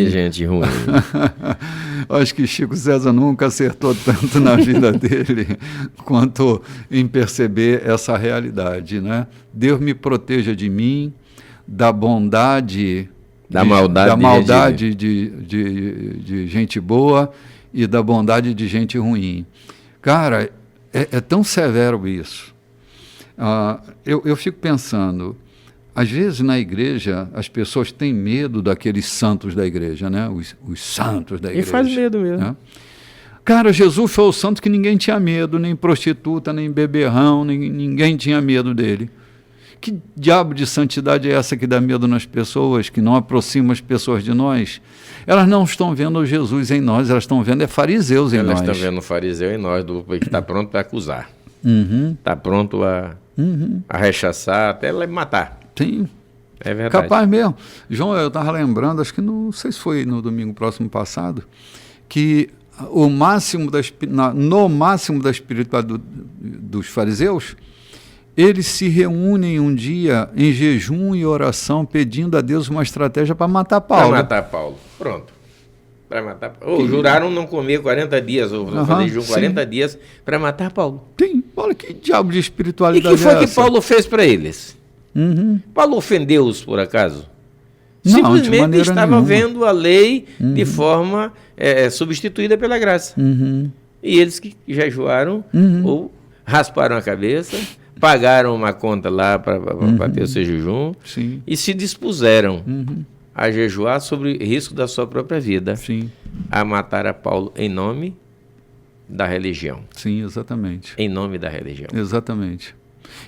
Acho que Chico César nunca acertou tanto na vida dele quanto em perceber essa realidade, né? Deus me proteja de mim, da bondade, da maldade de gente boa e da bondade de gente ruim. Cara, é tão severo isso. Eu fico pensando, às vezes na igreja as pessoas têm medo daqueles santos da igreja, né? Os santos da igreja. E faz medo mesmo. Né? Cara, Jesus foi o santo que ninguém tinha medo, nem prostituta, nem beberrão, ninguém tinha medo dele. Que diabo de santidade é essa que dá medo nas pessoas, que não aproxima as pessoas de nós? Elas não estão vendo Jesus em nós, elas estão vendo fariseus em nós. Elas estão vendo o fariseu em nós, que está pronto para acusar. Está pronto a rechaçar, até matar. Sim. É verdade. Capaz mesmo. João, eu estava lembrando, acho que não sei se foi no domingo próximo passado, que no máximo da espiritualidade dos fariseus, eles se reúnem um dia em jejum e oração, pedindo a Deus uma estratégia para matar Paulo. Para matar Paulo. Pronto. Para matar Paulo. Ou juraram não comer 40 dias, ou fazer jejum 40 dias para matar Paulo. Sim. Olha que diabo de espiritualidade é essa. E o que foi que Paulo fez para eles? Paulo ofendeu-os, por acaso? Não, simplesmente estava vendo a lei de forma substituída pela graça. E eles que jejuaram ou rasparam a cabeça, pagaram uma conta lá para ter o seu jejum. Sim. E se dispuseram a jejuar sobre risco da sua própria vida, Sim. a matar a Paulo em nome da religião. Sim, exatamente. Em nome da religião. Exatamente.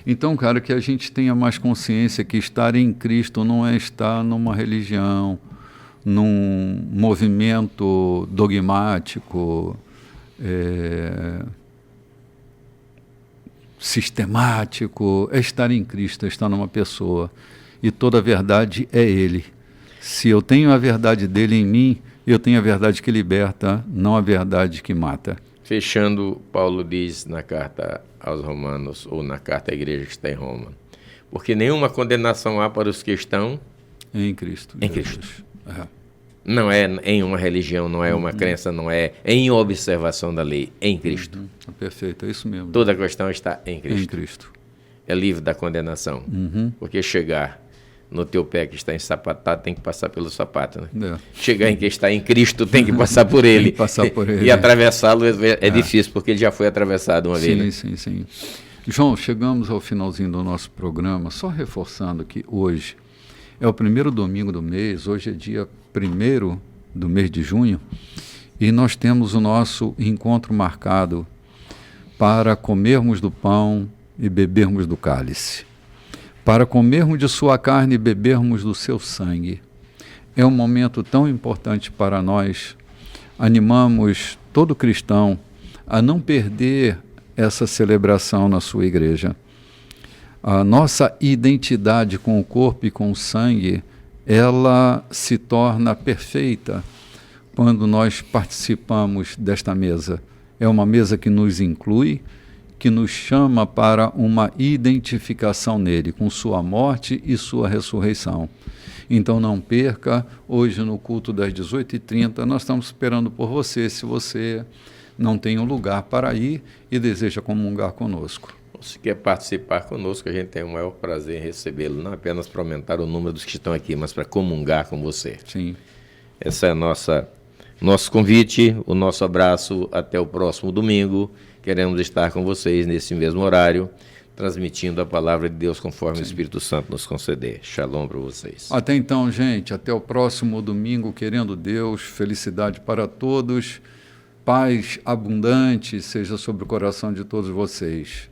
Então, cara, que a gente tenha mais consciência que estar em Cristo não é estar numa religião, num movimento dogmático, sistemático. É estar em Cristo, é estar numa pessoa. E toda a verdade é Ele. Se eu tenho a verdade dele em mim, eu tenho a verdade que liberta, não a verdade que mata. Fechando, Paulo diz na carta aos Romanos, ou na carta à igreja que está em Roma, porque nenhuma condenação há para os que estão em Cristo. Em Cristo. Não é em uma religião, não é uma crença, não é em observação da lei, em Cristo. Perfeito, é isso mesmo. Toda a questão está em Cristo. Em Cristo. É livre da condenação. Porque chegar no teu pé que está ensapatado tem que passar pelo sapato, né? Chegar em que está em Cristo tem que passar por ele. Tem que passar por ele. E atravessá-lo é difícil, porque ele já foi atravessado uma vez. Sim, né? Sim. João, chegamos ao finalzinho do nosso programa, só reforçando que hoje É o primeiro domingo do mês, hoje é dia 1º do mês de junho, e nós temos o nosso encontro marcado para comermos do pão e bebermos do cálice, para comermos de sua carne e bebermos do seu sangue. É um momento tão importante para nós. Animamos todo cristão a não perder essa celebração na sua igreja. A nossa identidade com o corpo e com o sangue, ela se torna perfeita quando nós participamos desta mesa. É uma mesa que nos inclui, que nos chama para uma identificação nele, com sua morte e sua ressurreição. Então não perca, hoje no culto das 18h30, nós estamos esperando por você, se você não tem um lugar para ir e deseja comungar conosco. Se quer participar conosco, a gente tem o maior prazer em recebê-lo, não apenas para aumentar o número dos que estão aqui, mas para comungar com você. Sim. Esse é nosso convite, o nosso abraço. Até o próximo domingo. Queremos estar com vocês nesse mesmo horário, transmitindo a palavra de Deus conforme o Espírito Santo nos conceder. Shalom para vocês. Até então, gente, até o próximo domingo, querendo Deus, felicidade para todos, paz abundante seja sobre o coração de todos vocês.